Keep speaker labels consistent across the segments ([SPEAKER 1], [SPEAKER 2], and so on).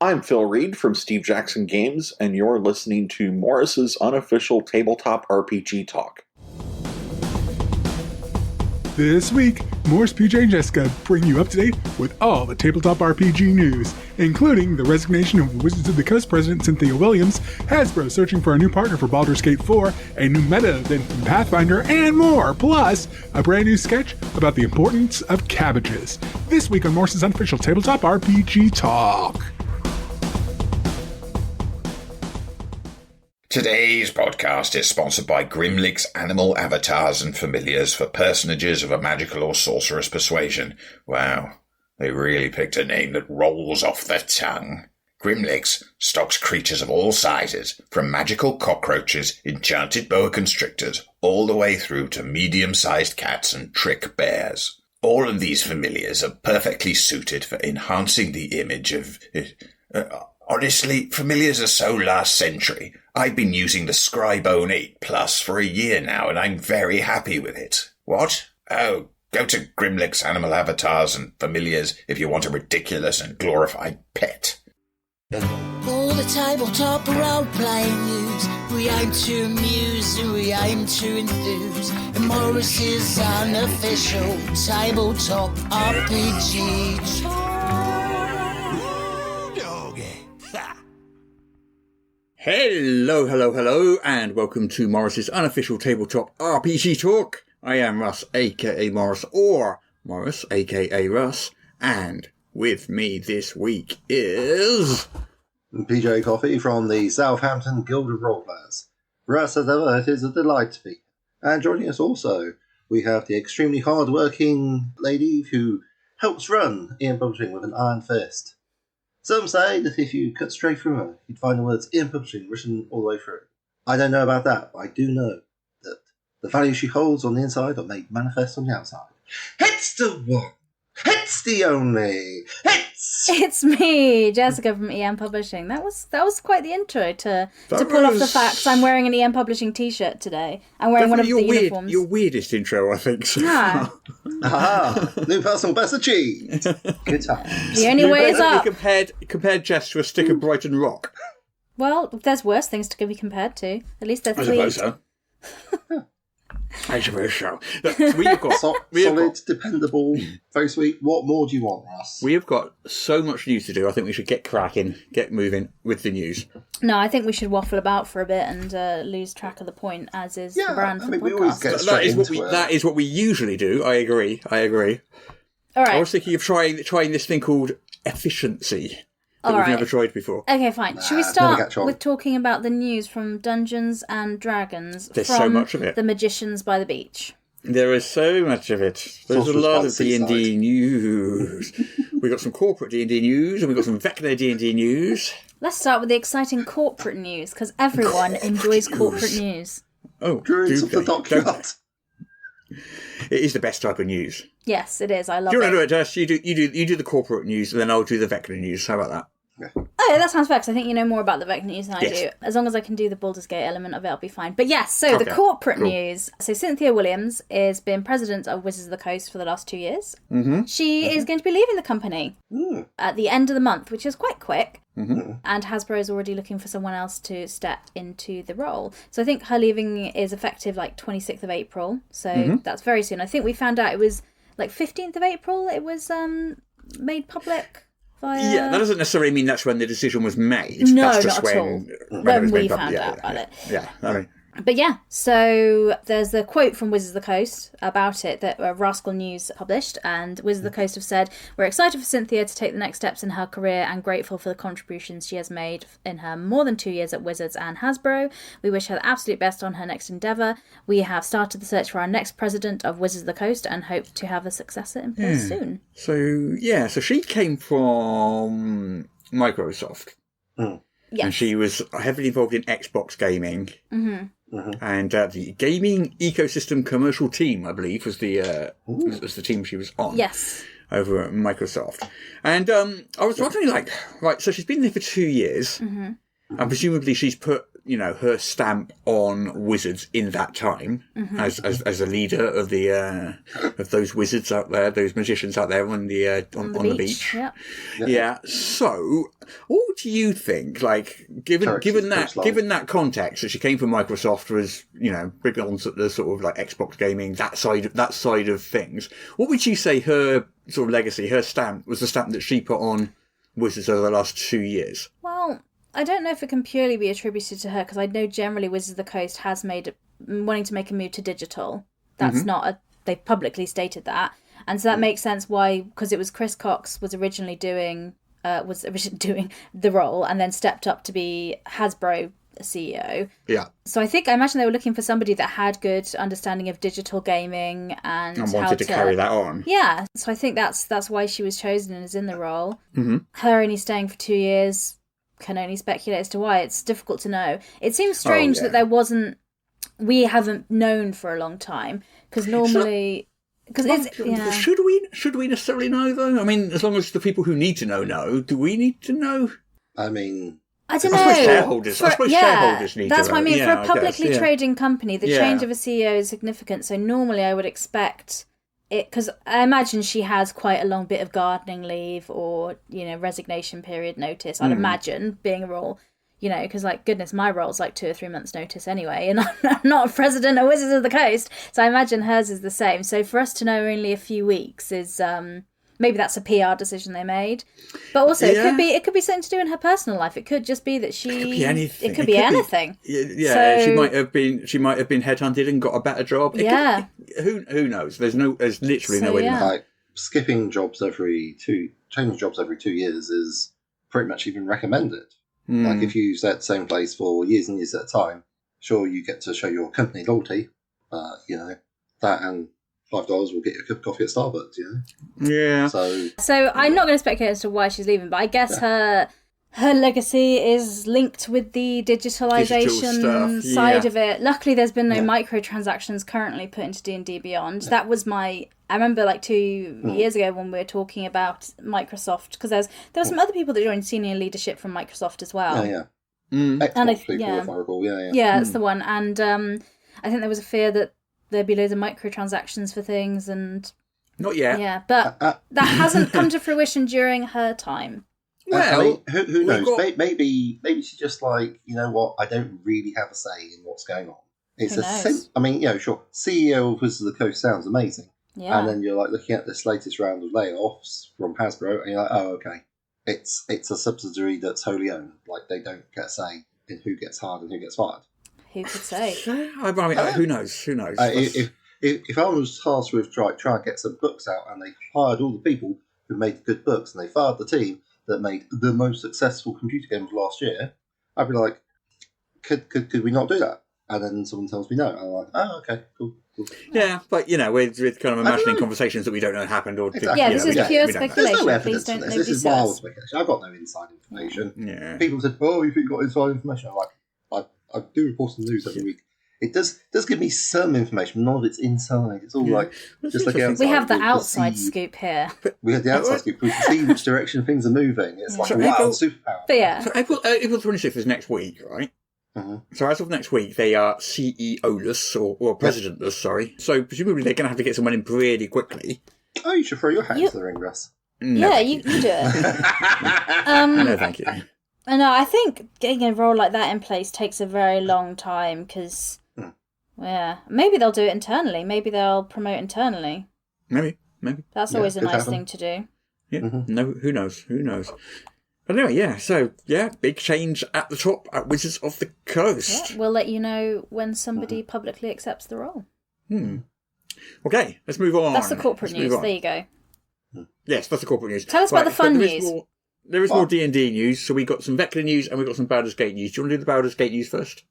[SPEAKER 1] I'm Phil Reed from Steve Jackson Games, and you're listening to Morrus's unofficial tabletop RPG talk.
[SPEAKER 2] This week, Morrus, PJ, and Jessica bring you up to date with all the tabletop RPG news, including the resignation of Wizards of the Coast President Cynthia Williams, Hasbro searching for a new partner for Baldur's Gate 4, a new meta event from Pathfinder, and more, plus a brand new sketch about the importance of cabbages. This week on Morrus's unofficial tabletop RPG talk.
[SPEAKER 3] Today's podcast is sponsored by Grimlick's Animal Avatars and Familiars for personages of a magical or sorcerous persuasion. Wow, they really picked a name that rolls off the tongue. Grimlick's stocks creatures of all sizes, from magical cockroaches, enchanted boa constrictors, all the way through to medium-sized cats and trick bears. All of these familiars are perfectly suited for enhancing the image of... Honestly, familiars are so last century. I've been using the Scribone 8 Plus for a year now, and I'm very happy with it. What? Oh, go to Grimlick's Animal Avatars and Familiars if you want a ridiculous and glorified pet.
[SPEAKER 4] All the tabletop role-playing news, we aim to amuse and we aim to enthuse. And Morrus's unofficial tabletop RPG talk.
[SPEAKER 5] Hello, and welcome to Morrus's unofficial tabletop RPG talk. I am Russ, aka Morrus, or Morrus, aka Russ, and with me this week is...
[SPEAKER 6] PJ Coffey from the Southampton Guild of Roleplayers. Russ, as ever, it is a delight to be. And joining us also, we have the extremely hard-working lady who helps run Ian Publishing with an iron fist. Some say that if you cut straight through her, you'd find the words Ian Publishing written all the way through. I don't know about that, but I do know that the values she holds on the inside are made manifest on the outside. It's the one! It's the only!
[SPEAKER 7] It's me, Jessica from EM Publishing. That was quite the intro to pull off the fact I'm wearing an EM Publishing t-shirt today. I'm wearing one of the uniforms.
[SPEAKER 5] Your weirdest intro, I think.
[SPEAKER 7] Yeah.
[SPEAKER 6] New personal best achieved. Good times.
[SPEAKER 7] The only way is up.
[SPEAKER 5] Compared Jess to a stick of Brighton Rock.
[SPEAKER 7] Well, there's worse things to be compared to. At least they're fleet.
[SPEAKER 5] I suppose so. Look, we've got
[SPEAKER 6] solid, dependable, very sweet. What more do you want, Russ?
[SPEAKER 5] We have got so much news to do. I think we should get cracking, get moving with the news.
[SPEAKER 7] No, I think we should waffle about for a bit and lose track of the point, as is the brand for the podcast.
[SPEAKER 6] We always get straight into it.
[SPEAKER 5] That is what we usually do. I agree.
[SPEAKER 7] All right.
[SPEAKER 5] I was thinking of trying this thing called efficiency. That we've never tried before.
[SPEAKER 7] Okay, fine. Should we start with talking about the news from Dungeons and Dragons?
[SPEAKER 5] There's so much of it.
[SPEAKER 7] The Magicians by the Beach.
[SPEAKER 5] There is so much of it. There's a lot of D&D news. We've got some corporate D&D news, and we've got some Vecna D&D news.
[SPEAKER 7] Let's start with the exciting corporate news, because everyone enjoys corporate news.
[SPEAKER 5] Oh,
[SPEAKER 6] Druids of the Dockyard.
[SPEAKER 5] It is the best type of news.
[SPEAKER 7] Yes, it is. I love it.
[SPEAKER 5] Do you want to do it, Jess? You do the corporate news, and then I'll do the Vecna news. How about that?
[SPEAKER 7] Oh, yeah, that sounds fair, because I think you know more about the Vecna news than I do. As long as I can do the Baldur's Gate element of it, I'll be fine. But yes, so the corporate news. So Cynthia Williams has been president of Wizards of the Coast for the last 2 years. Mm-hmm. She is going to be leaving the company at the end of the month, which is quite quick. Mm-hmm. And Hasbro is already looking for someone else to step into the role. So I think her leaving is effective like 26th of April. So that's very soon. I think we found out it was like 15th of April it was made public.
[SPEAKER 5] Yeah, that doesn't necessarily mean that's when the decision was made.
[SPEAKER 7] No,
[SPEAKER 5] that's just
[SPEAKER 7] not at all. When we found out about it.
[SPEAKER 5] Yeah, I mean...
[SPEAKER 7] But yeah, so there's the quote from Wizards of the Coast about it that Rascal News published, and Wizards of the Coast have said, "We're excited for Cynthia to take the next steps in her career and grateful for the contributions she has made in her more than 2 years at Wizards and Hasbro. We wish her the absolute best on her next endeavour. We have started the search for our next president of Wizards of the Coast and hope to have a successor in place soon."
[SPEAKER 5] So she came from Microsoft.
[SPEAKER 6] Mm.
[SPEAKER 7] Yes.
[SPEAKER 5] And she was heavily involved in Xbox gaming. Mm-hmm. And the gaming ecosystem commercial team, I believe, was the team she was on.
[SPEAKER 7] Yes.
[SPEAKER 5] Over at Microsoft. And I was wondering, so she's been there for 2 years. Mm-hmm. And presumably she's put her stamp on wizards in that time as a leader of the of those wizards out there, those magicians out there on the beach. Yeah. So, what do you think? Like, given that context, that she came from Microsoft, was big on the sort of like Xbox gaming, that side of things. What would you say her sort of legacy, her stamp, was the stamp that she put on Wizards over the last 2 years?
[SPEAKER 7] Well, I don't know if it can purely be attributed to her, because I know generally Wizards of the Coast has wanting to make a move to digital. That's they've publicly stated that. And so that makes sense why, because it was Chris Cox was originally doing the role and then stepped up to be Hasbro CEO.
[SPEAKER 5] Yeah.
[SPEAKER 7] So I imagine they were looking for somebody that had good understanding of digital gaming and
[SPEAKER 5] wanted to carry that on.
[SPEAKER 7] Yeah. So I think that's why she was chosen and is in the role.
[SPEAKER 5] Mm-hmm.
[SPEAKER 7] Her only staying for 2 years, can only speculate as to why. It's difficult to know. It seems strange that we haven't known for a long time, because normally...
[SPEAKER 5] Should we necessarily know, though? I mean, as long as the people who need to know, do we need to know?
[SPEAKER 6] I mean...
[SPEAKER 7] I don't know.
[SPEAKER 5] Shareholders need to know.
[SPEAKER 7] That's what I mean. For a publicly trading company, the change of a CEO is significant. So normally I would expect it, because I imagine she has quite a long bit of gardening leave or, resignation period notice. I'd imagine, being a role, because goodness, my role's like 2 or 3 months notice anyway, and I'm not a president of Wizards of the Coast. So I imagine hers is the same. So for us to know only a few weeks is... maybe that's a PR decision they made, but also it could be something to do in her personal life. It could just be that she. It could be anything. It could be anything.
[SPEAKER 5] So, she might have been headhunted and got a better job. Who knows? There's literally no way to know.
[SPEAKER 6] Like changing jobs every 2 years is pretty much even recommended. Like if you stay at the same place for years and years at a time, sure you get to show your company loyalty, but that and $5 will get you a cup of coffee at Starbucks,
[SPEAKER 5] Yeah.
[SPEAKER 7] So I'm not going to speculate as to why she's leaving, but I guess her legacy is linked with the digitalization side of it. Luckily, there's been no microtransactions currently put into D&D Beyond. That was I remember 2 years ago when we were talking about Microsoft, because there were some other people that joined senior leadership from Microsoft as well.
[SPEAKER 6] Xbox people, if I recall.
[SPEAKER 7] Yeah, that's the one. And I think there was a fear that there'd be loads of microtransactions for things, and
[SPEAKER 5] not yet.
[SPEAKER 7] Yeah, but that hasn't come to fruition during her time.
[SPEAKER 6] Well, who knows? Maybe she's just like, you know what? I don't really have a say in what's going on. It's sure. CEO of Wizards of the Coast sounds amazing, and then you're looking at this latest round of layoffs from Hasbro, and you're like, oh, okay, it's a subsidiary that's wholly owned. Like they don't get a say in who gets hired and who gets fired.
[SPEAKER 7] Who could say?
[SPEAKER 5] I mean, who knows? Who knows?
[SPEAKER 6] If I was tasked with trying to get some books out, and they hired all the people who made good books, and they fired the team that made the most successful computer game of last year, I'd be like, could we not do that? And then someone tells me no, and I'm like, oh, okay, cool.
[SPEAKER 5] Yeah, but we're kind of imagining conversations that we don't know happened, or
[SPEAKER 7] exactly. This is pure speculation.
[SPEAKER 6] No
[SPEAKER 7] Please don't.
[SPEAKER 6] This is wild speculation. I've got no inside information.
[SPEAKER 5] Yeah.
[SPEAKER 6] People said, "Oh, you think you got inside information?" I'm like, I do report on the news every week. It does give me some information. None of it's inside. It's all just like outside.
[SPEAKER 7] We have the outside scoop here.
[SPEAKER 6] We have the outside scoop. We can see which direction things are moving. It's like a wild superpower.
[SPEAKER 7] But yeah.
[SPEAKER 5] So April 26th is next week, right?
[SPEAKER 6] Mm-hmm.
[SPEAKER 5] So as of next week, they are CEO-less or presidentless. Sorry. So presumably they're going to have to get someone in pretty quickly.
[SPEAKER 6] Oh, you should throw your hat into the ring, Russ.
[SPEAKER 5] No,
[SPEAKER 7] yeah, you do it.
[SPEAKER 5] No, thank you.
[SPEAKER 7] No, I think getting a role like that in place takes a very long time because, maybe they'll do it internally. Maybe they'll promote internally.
[SPEAKER 5] Maybe.
[SPEAKER 7] That's always a nice thing to do.
[SPEAKER 5] Yeah, no, who knows? But anyway, big change at the top at Wizards of the Coast.
[SPEAKER 7] Yeah, we'll let you know when somebody publicly accepts the role.
[SPEAKER 5] Okay, let's move on.
[SPEAKER 7] That's the corporate news. There you go.
[SPEAKER 5] Yes, that's the corporate news.
[SPEAKER 7] Tell us about the fun news.
[SPEAKER 5] There is more D&D news, so we got some Vector news and we got some Baldur's Gate news. Do you want to do the Baldur's Gate news first?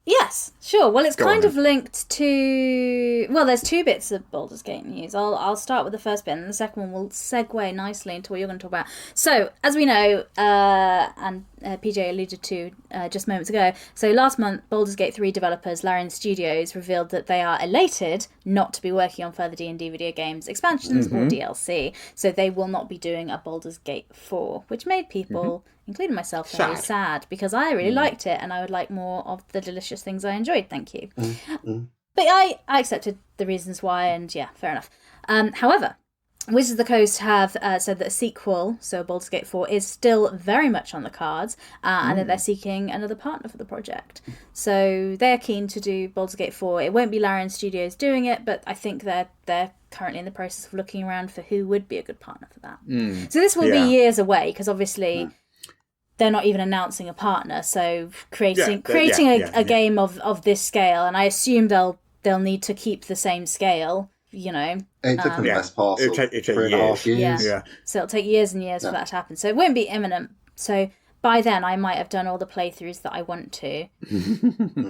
[SPEAKER 7] Yes, sure. Well, it's kind of linked to... Well, there's 2 bits of Baldur's Gate news. I'll start with the first bit, and the second one will segue nicely into what you're going to talk about. So, as we know, and PJ alluded to just moments ago. So last month, Baldur's Gate 3 developers Larian Studios revealed that they are elated not to be working on further D&D video games, expansions or DLC. So they will not be doing a Baldur's Gate 4, which made people, including myself, very sad because I really liked it and I would like more of the delicious things I enjoyed. Thank you. But I accepted the reasons why, and yeah, fair enough. However, Wizards of the Coast have said that a sequel, so Baldur's Gate 4, is still very much on the cards, and that they're seeking another partner for the project. So they're keen to do Baldur's Gate 4. It won't be Larian Studios doing it, but I think they're currently in the process of looking around for who would be a good partner for that. So this will be years away, because obviously they're not even announcing a partner. So creating a game of this scale, and I assume they'll need to keep the same scale. You know,
[SPEAKER 6] it took the best part of 3.5 years.
[SPEAKER 7] Yeah. So it'll take years and years for that to happen. So it won't be imminent. So by then, I might have done all the playthroughs that I want to.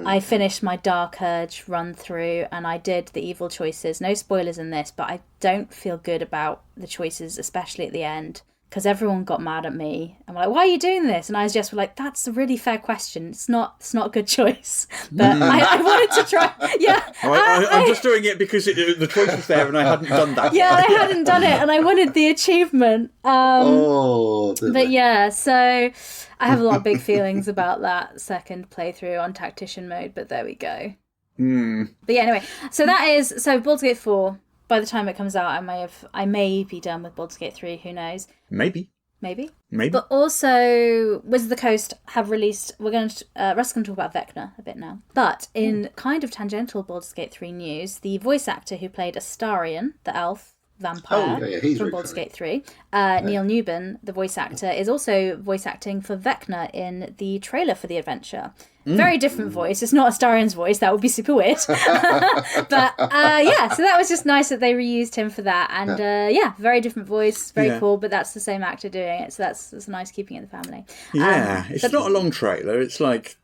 [SPEAKER 7] I finished my Dark Urge run through, and I did the evil choices. No spoilers in this, but I don't feel good about the choices, especially at the end. Because everyone got mad at me and were like, "Why are you doing this?" And I was just like, "That's a really fair question. It's not a good choice." But I wanted to try. Yeah,
[SPEAKER 5] I'm just doing it because the choice was there and I hadn't done that.
[SPEAKER 7] Yeah, I hadn't done it, and I wanted the achievement. But yeah, so I have a lot of big feelings about that second playthrough on tactician mode. But there we go. But yeah, anyway, so Baldur's Gate 4. By the time it comes out, I may be done with Baldur's Gate 3. Who knows? Maybe. But also, Wizards of the Coast have released. Russ is going to talk about Vecna a bit now. But in kind of tangential Baldur's Gate 3 news, the voice actor who played Astarion, the elf vampire from Baldur's Gate 3, Neil Newbin, the voice actor, is also voice acting for Vecna in the trailer for the adventure. Very different voice. It's not Astarion's voice. That would be super weird. But so that was just nice that they reused him for that. And very different voice. Very cool. But that's the same actor doing it. So that's nice keeping it in the family.
[SPEAKER 5] Yeah. It's not a long trailer. It's like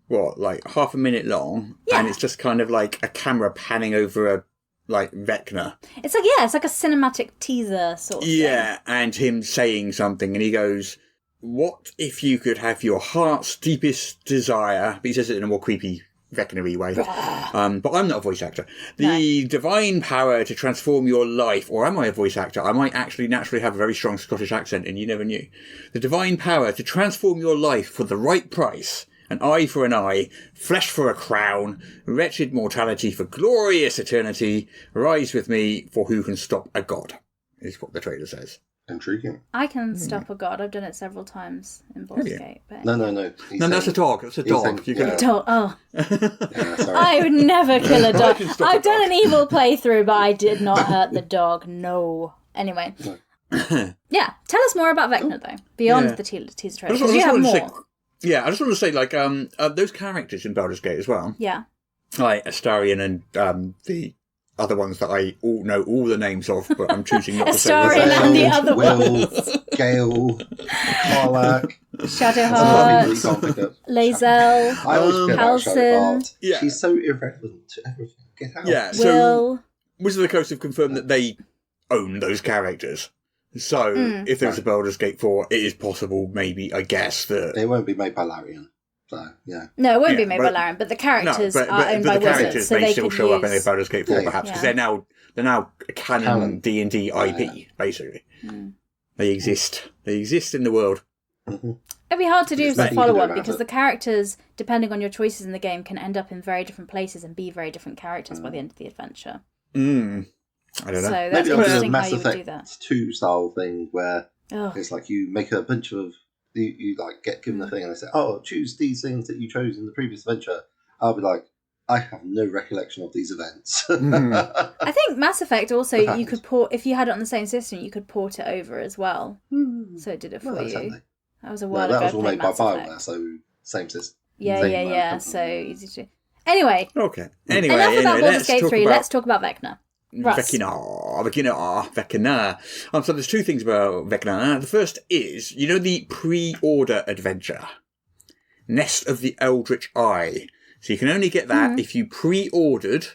[SPEAKER 5] half a minute long. Yeah. And it's just kind of like a camera panning over Vecna.
[SPEAKER 7] It's like a cinematic teaser sort of thing.
[SPEAKER 5] Yeah, and him saying something, and he goes, "What if you could have your heart's deepest desire?" But he says it in a more creepy, Vecna-y way. But I'm not a voice actor. The divine power to transform your life, or am I a voice actor? I might actually naturally have a very strong Scottish accent, and you never knew. The divine power to transform your life for the right price. An eye for an eye, flesh for a crown, wretched mortality for glorious eternity, rise with me, for who can stop a god, is what the trailer says.
[SPEAKER 6] Intriguing.
[SPEAKER 7] I can stop a god. I've done it several times in Baldur's Gate. But...
[SPEAKER 6] No.
[SPEAKER 5] No, that's a dog. It's a dog.
[SPEAKER 7] A dog. Oh. I would never kill a dog. I've done an evil playthrough, but I did not hurt the dog. No. Anyway. Yeah. Tell us more about Vecna, though, beyond the teaser trailer. Because you have more.
[SPEAKER 5] I just want to say, those characters in Baldur's Gate as well.
[SPEAKER 7] Yeah.
[SPEAKER 5] Like Astarion and the other ones that I know all the names of, but I'm choosing not to say.
[SPEAKER 7] Astarion and the other ones.
[SPEAKER 6] Gale, Karlach,
[SPEAKER 7] Shadowheart, Lae'zel, Halsin.
[SPEAKER 6] Yeah. She's so irrelevant to everything. Get out.
[SPEAKER 5] Yeah, so Wizards of the Coast have confirmed that they own those characters. So, if there's a Baldur's Gate 4, it is possible, maybe, I guess, that...
[SPEAKER 6] They won't be made by Larian. So, yeah.
[SPEAKER 7] No, it won't be made by Larian, but the characters are owned by Wizards. The characters may still show up in a Baldur's Gate 4, perhaps, because they're now a canon D&D IP, basically. They exist. They exist in the world. It'd be hard to do as a follow-up, because the characters, depending on your choices in the game, can end up in very different places and be very different characters by the end of the adventure.
[SPEAKER 5] I don't know.
[SPEAKER 7] So that's interesting how you would do that.
[SPEAKER 6] Mass Effect 2 style thing where it's like you make a bunch of you get given the thing and they say, "Oh, choose these things that you chose in the previous adventure." I'll be like, I have no recollection of these events.
[SPEAKER 7] I think Mass Effect also you could port if you had it on the same system, you could port it over as well. So it did it for you. That was a while ago.
[SPEAKER 6] That was all made by BioWare, so same system.
[SPEAKER 7] Yeah. So easy to. Anyway.
[SPEAKER 5] Okay.
[SPEAKER 7] Enough about Baldur's Gate 3. Let's talk about Vecna.
[SPEAKER 5] Vecna. So there's two things about Vecna. The first is, the pre-order adventure, Nest of the Eldritch Eye. So you can only get that if you pre-ordered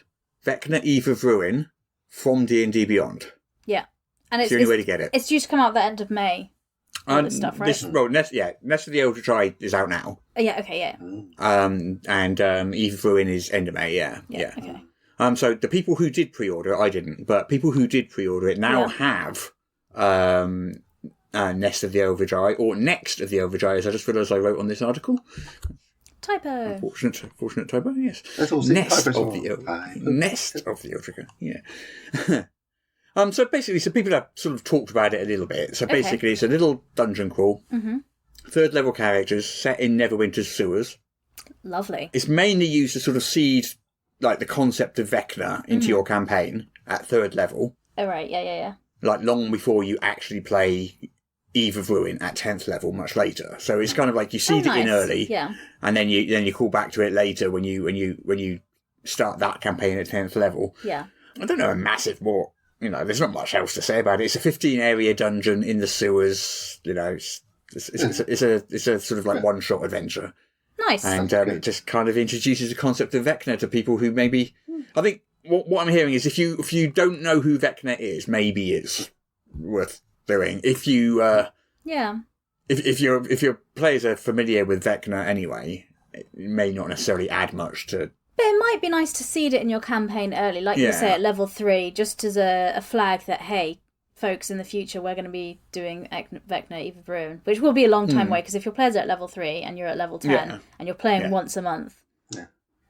[SPEAKER 5] Vecna Eve of Ruin from D&D Beyond.
[SPEAKER 7] Yeah. And it's
[SPEAKER 5] the only way to get it.
[SPEAKER 7] It's due to come out the end of May. all this stuff, right?
[SPEAKER 5] Nest of the Eldritch is out now.
[SPEAKER 7] Oh, yeah, okay, yeah.
[SPEAKER 5] And Eve of Ruin is end of May, yeah.
[SPEAKER 7] Okay.
[SPEAKER 5] So the people who did pre-order, I didn't, but people who did pre-order it now have Nest of the Eldritch or Next of the Eldritch, as I just realised I wrote on this article.
[SPEAKER 7] Typo.
[SPEAKER 5] Fortunate typo, yes.
[SPEAKER 6] Nest of
[SPEAKER 5] the Eldritch, yeah. So people have sort of talked about it a little bit. So basically, it's a little dungeon crawl. Mm-hmm. 3rd level characters set in Neverwinter's sewers.
[SPEAKER 7] Lovely.
[SPEAKER 5] It's mainly used to sort of seed like the concept of Vecna into your campaign at 3rd level.
[SPEAKER 7] Oh right, yeah.
[SPEAKER 5] Like long before you actually play Eve of Ruin at 10th level, much later. So it's kind of like you seed it in early, and then you call back to it later when you start that campaign at 10th level.
[SPEAKER 7] Yeah.
[SPEAKER 5] I don't know a massive more. There's not much else to say about it. It's a 15 area dungeon in the sewers. It's a sort of like one shot adventure.
[SPEAKER 7] Nice.
[SPEAKER 5] And it just kind of introduces the concept of Vecna to people who maybe. I think what I'm hearing is if you don't know who Vecna is, maybe it's worth doing. If you if your players are familiar with Vecna anyway, it may not necessarily add much to.
[SPEAKER 7] But it might be nice to seed it in your campaign early, like you say, at level 3, just as a flag that, hey, folks, in the future, we're going to be doing Vecna Eve of Ruin, which will be a long time away, because if your players are at level 3 and you're at level 10 and you're playing once a month,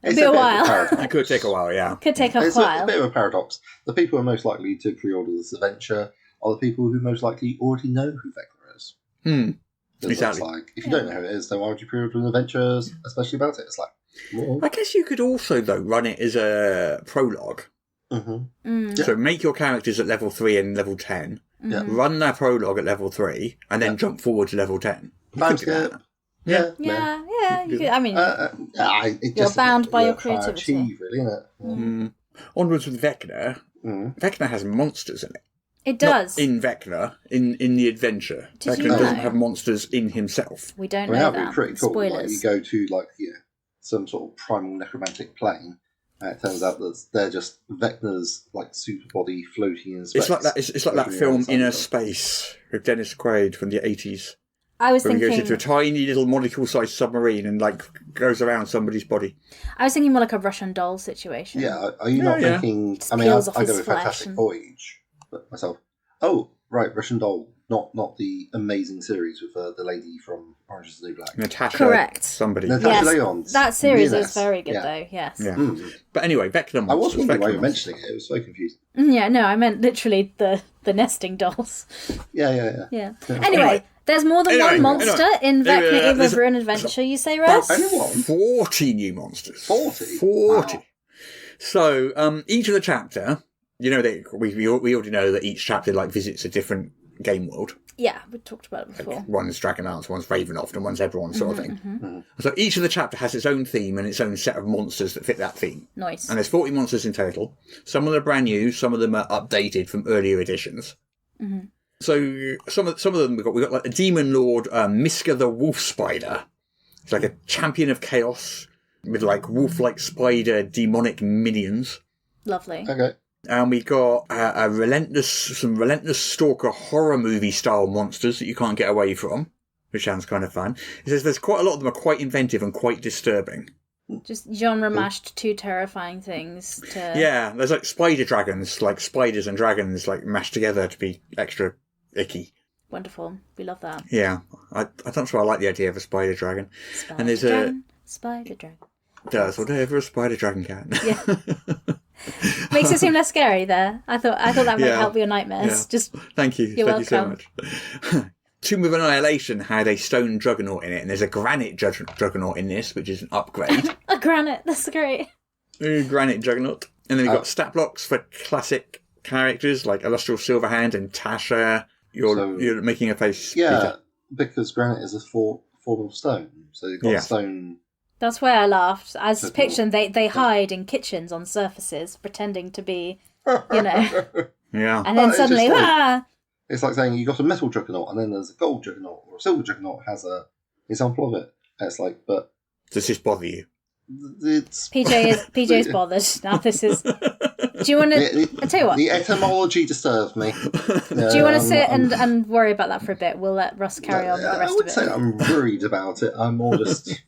[SPEAKER 7] it'll be a while.
[SPEAKER 5] It could take a while, yeah.
[SPEAKER 7] Could take a while.
[SPEAKER 6] It's a bit of a paradox. The people who are most likely to pre-order this adventure are the people who most likely already know who Vecna is.
[SPEAKER 5] Exactly.
[SPEAKER 6] It's like, if you don't know who it is, then why would you pre-order an adventure, especially about it? It's like, well.
[SPEAKER 5] I guess you could also, though, run it as a prologue.
[SPEAKER 6] Mm-hmm.
[SPEAKER 5] So make your characters at level 3 and level 10. Run their prologue at level 3, and then jump forward to level 10.
[SPEAKER 6] Time skip.
[SPEAKER 7] Yeah. You could, I mean, you're bound by your creativity.
[SPEAKER 6] Achieve, really, isn't it?
[SPEAKER 5] Onwards with Vecna. Vecna has monsters in it.
[SPEAKER 7] It does.
[SPEAKER 5] Not in Vecna, in the adventure.
[SPEAKER 7] Did
[SPEAKER 5] Vecna
[SPEAKER 7] you know?
[SPEAKER 5] doesn't have monsters in himself.
[SPEAKER 7] We don't
[SPEAKER 6] I mean,
[SPEAKER 7] know
[SPEAKER 6] that'd
[SPEAKER 7] that.
[SPEAKER 6] be pretty cool.
[SPEAKER 7] Spoilers.
[SPEAKER 6] Like, you go to some sort of primal necromantic plane. It turns out that they're just Vecna's super body floating in space.
[SPEAKER 5] It's like that. It's like that film Inner Space with Dennis Quaid from the 80s.
[SPEAKER 7] I was
[SPEAKER 5] where
[SPEAKER 7] thinking
[SPEAKER 5] he goes into a tiny little molecule-sized submarine and goes around somebody's body.
[SPEAKER 7] I was thinking more like a Russian doll situation.
[SPEAKER 6] Yeah, are you not thinking?
[SPEAKER 7] Just
[SPEAKER 6] I mean,
[SPEAKER 7] peels
[SPEAKER 6] I
[SPEAKER 7] off
[SPEAKER 6] go
[SPEAKER 7] his
[SPEAKER 6] with
[SPEAKER 7] flesh
[SPEAKER 6] Fantastic
[SPEAKER 7] and-
[SPEAKER 6] Voyage, but myself. Oh, right, Russian Doll, not the amazing series with the lady from Orange is the New Black.
[SPEAKER 5] Natasha.
[SPEAKER 7] Correct.
[SPEAKER 5] Somebody.
[SPEAKER 6] Natasha Lyonne.
[SPEAKER 7] That series
[SPEAKER 6] Yes.
[SPEAKER 7] is very good,
[SPEAKER 6] Yeah.
[SPEAKER 7] though. Yes.
[SPEAKER 5] Yeah. But anyway, Vecna monsters.
[SPEAKER 6] I was wondering why
[SPEAKER 5] Vecna
[SPEAKER 6] you were
[SPEAKER 5] monsters.
[SPEAKER 6] mentioning it. It was so confusing.
[SPEAKER 7] Yeah, no, I meant literally the nesting dolls.
[SPEAKER 6] Yeah.
[SPEAKER 7] Anyway, there's more than one monster in Vecna Eve of
[SPEAKER 5] a-
[SPEAKER 7] Ruin Adventure, you say, Russ?
[SPEAKER 6] Only one?
[SPEAKER 5] 40 new monsters.
[SPEAKER 6] 40?
[SPEAKER 5] 40.
[SPEAKER 6] Wow.
[SPEAKER 5] So, each of the chapter, we already know that each chapter visits a different game world.
[SPEAKER 7] Yeah, we talked about it before.
[SPEAKER 5] One's Dragonlance, one's Ravenloft, and one's Eberron sort of thing. So each of the chapter has its own theme and its own set of monsters that fit that theme.
[SPEAKER 7] Nice.
[SPEAKER 5] And there's 40 monsters in total. Some of them are brand new, some of them are updated from earlier editions. So some of them we've got like a demon lord, Miska the Wolf Spider. It's like a champion of chaos with wolf-like spider demonic minions.
[SPEAKER 7] Lovely.
[SPEAKER 6] Okay.
[SPEAKER 5] And we got some relentless stalker horror movie style monsters that you can't get away from, which sounds kind of fun. It says there's quite a lot of them are quite inventive and quite disturbing.
[SPEAKER 7] Just genre mashed two terrifying things to...
[SPEAKER 5] Yeah, there's spider dragons, spiders and dragons mashed together to be extra icky.
[SPEAKER 7] Wonderful. We love that.
[SPEAKER 5] Yeah, I'm not sure I like the idea of a spider dragon.
[SPEAKER 7] Spider dragon, spider dragon.
[SPEAKER 5] Does whatever a spider dragon can.
[SPEAKER 7] Yeah. Makes it seem less scary there. I thought that might help your nightmares.
[SPEAKER 5] Yeah.
[SPEAKER 7] Just
[SPEAKER 5] Thank you.
[SPEAKER 7] You're
[SPEAKER 5] Thank you so
[SPEAKER 7] welcome.
[SPEAKER 5] much. Tomb of Annihilation had a stone juggernaut in it, and there's a granite juggernaut in this, which is an upgrade.
[SPEAKER 7] a granite. That's great.
[SPEAKER 5] Granite juggernaut. And then we've got stat blocks for classic characters like Illustral Silverhand and Tasha. You're making a face.
[SPEAKER 6] Yeah,
[SPEAKER 5] Peter.
[SPEAKER 6] because granite is a form of stone. So you've got stone.
[SPEAKER 7] That's where I laughed. As pictured, they hide in kitchens on surfaces, pretending to be,
[SPEAKER 5] Yeah.
[SPEAKER 7] and then
[SPEAKER 6] It's
[SPEAKER 7] suddenly,
[SPEAKER 6] just It's like saying you got a metal juggernaut and then there's a gold juggernaut or a silver juggernaut has a example of it. It's but
[SPEAKER 5] Does this bother you?
[SPEAKER 6] it's
[SPEAKER 7] PJ is bothered. Now this is Do you want to? I tell you what.
[SPEAKER 6] The etymology disturbs me.
[SPEAKER 7] Do you want to sit and worry about that for a bit? We'll let Russ carry on with the rest
[SPEAKER 6] I would
[SPEAKER 7] of it.
[SPEAKER 6] say I'm worried about it. I'm more just...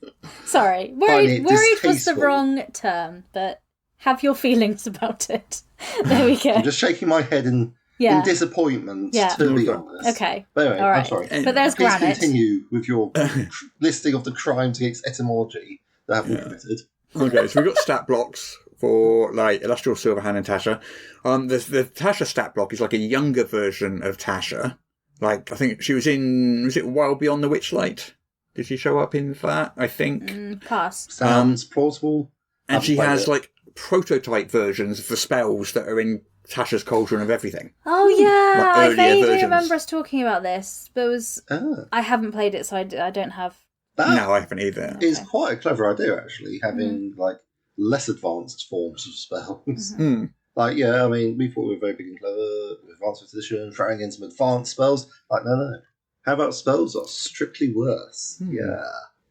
[SPEAKER 7] Sorry, worried was the wrong term, but have your feelings about it. There we go.
[SPEAKER 6] I'm just shaking my head in disappointment, to be honest.
[SPEAKER 7] Okay.
[SPEAKER 6] But anyway,
[SPEAKER 7] all right.
[SPEAKER 6] I'm sorry.
[SPEAKER 7] But there's
[SPEAKER 6] Please
[SPEAKER 7] granite.
[SPEAKER 6] continue with your listing of the crimes against etymology that have been committed.
[SPEAKER 5] Okay, so we've got stat blocks for, like, Illustrious Silverhand and Tasha. The Tasha stat block is like a younger version of Tasha. Like, I think she was was it Wild Beyond the Witchlight? Did she show up in that, I think?
[SPEAKER 7] Pass.
[SPEAKER 6] Sounds plausible.
[SPEAKER 5] And she has, like, prototype versions for spells that are in Tasha's Cauldron of Everything.
[SPEAKER 7] Oh, yeah.
[SPEAKER 5] Like
[SPEAKER 7] I
[SPEAKER 5] earlier
[SPEAKER 7] vaguely
[SPEAKER 5] versions.
[SPEAKER 7] remember us talking about this, but I haven't played it, so I don't have...
[SPEAKER 5] No, I haven't either.
[SPEAKER 6] It's quite a clever idea, actually, having, like, less advanced forms of spells. Like, yeah, I mean, we thought we were very big and clever, advanced edition, throwing in some advanced spells. Like, no. How about spells that are strictly worse? Yeah.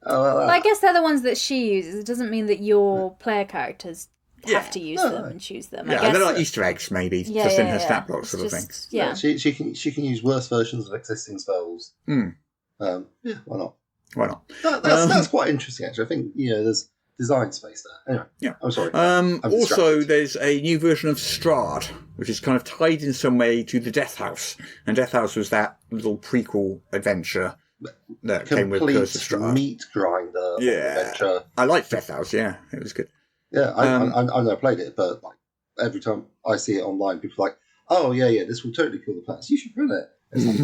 [SPEAKER 7] But I guess they're the ones that she uses. It doesn't mean that your player characters have to use them and choose them.
[SPEAKER 5] Yeah,
[SPEAKER 7] I guess
[SPEAKER 5] they're like Easter eggs, maybe, just in her stat block sort of thing.
[SPEAKER 7] Yeah.
[SPEAKER 6] She can use worse versions of existing spells. Yeah, why not?
[SPEAKER 5] Why not?
[SPEAKER 6] That's quite interesting, actually. I think, there's design space there. Anyway,
[SPEAKER 5] yeah.
[SPEAKER 6] I'm sorry.
[SPEAKER 5] Also, there's a new version of Strahd, which is kind of tied in some way to the Death House. And Death House was that little prequel adventure that came with Curse of Strahd.
[SPEAKER 6] Meat grinder adventure.
[SPEAKER 5] I liked Death House, yeah. It was good.
[SPEAKER 6] Yeah, I never played it, but like every time I see it online, people are like, oh, yeah, this will totally kill the players. You should run it. It's like,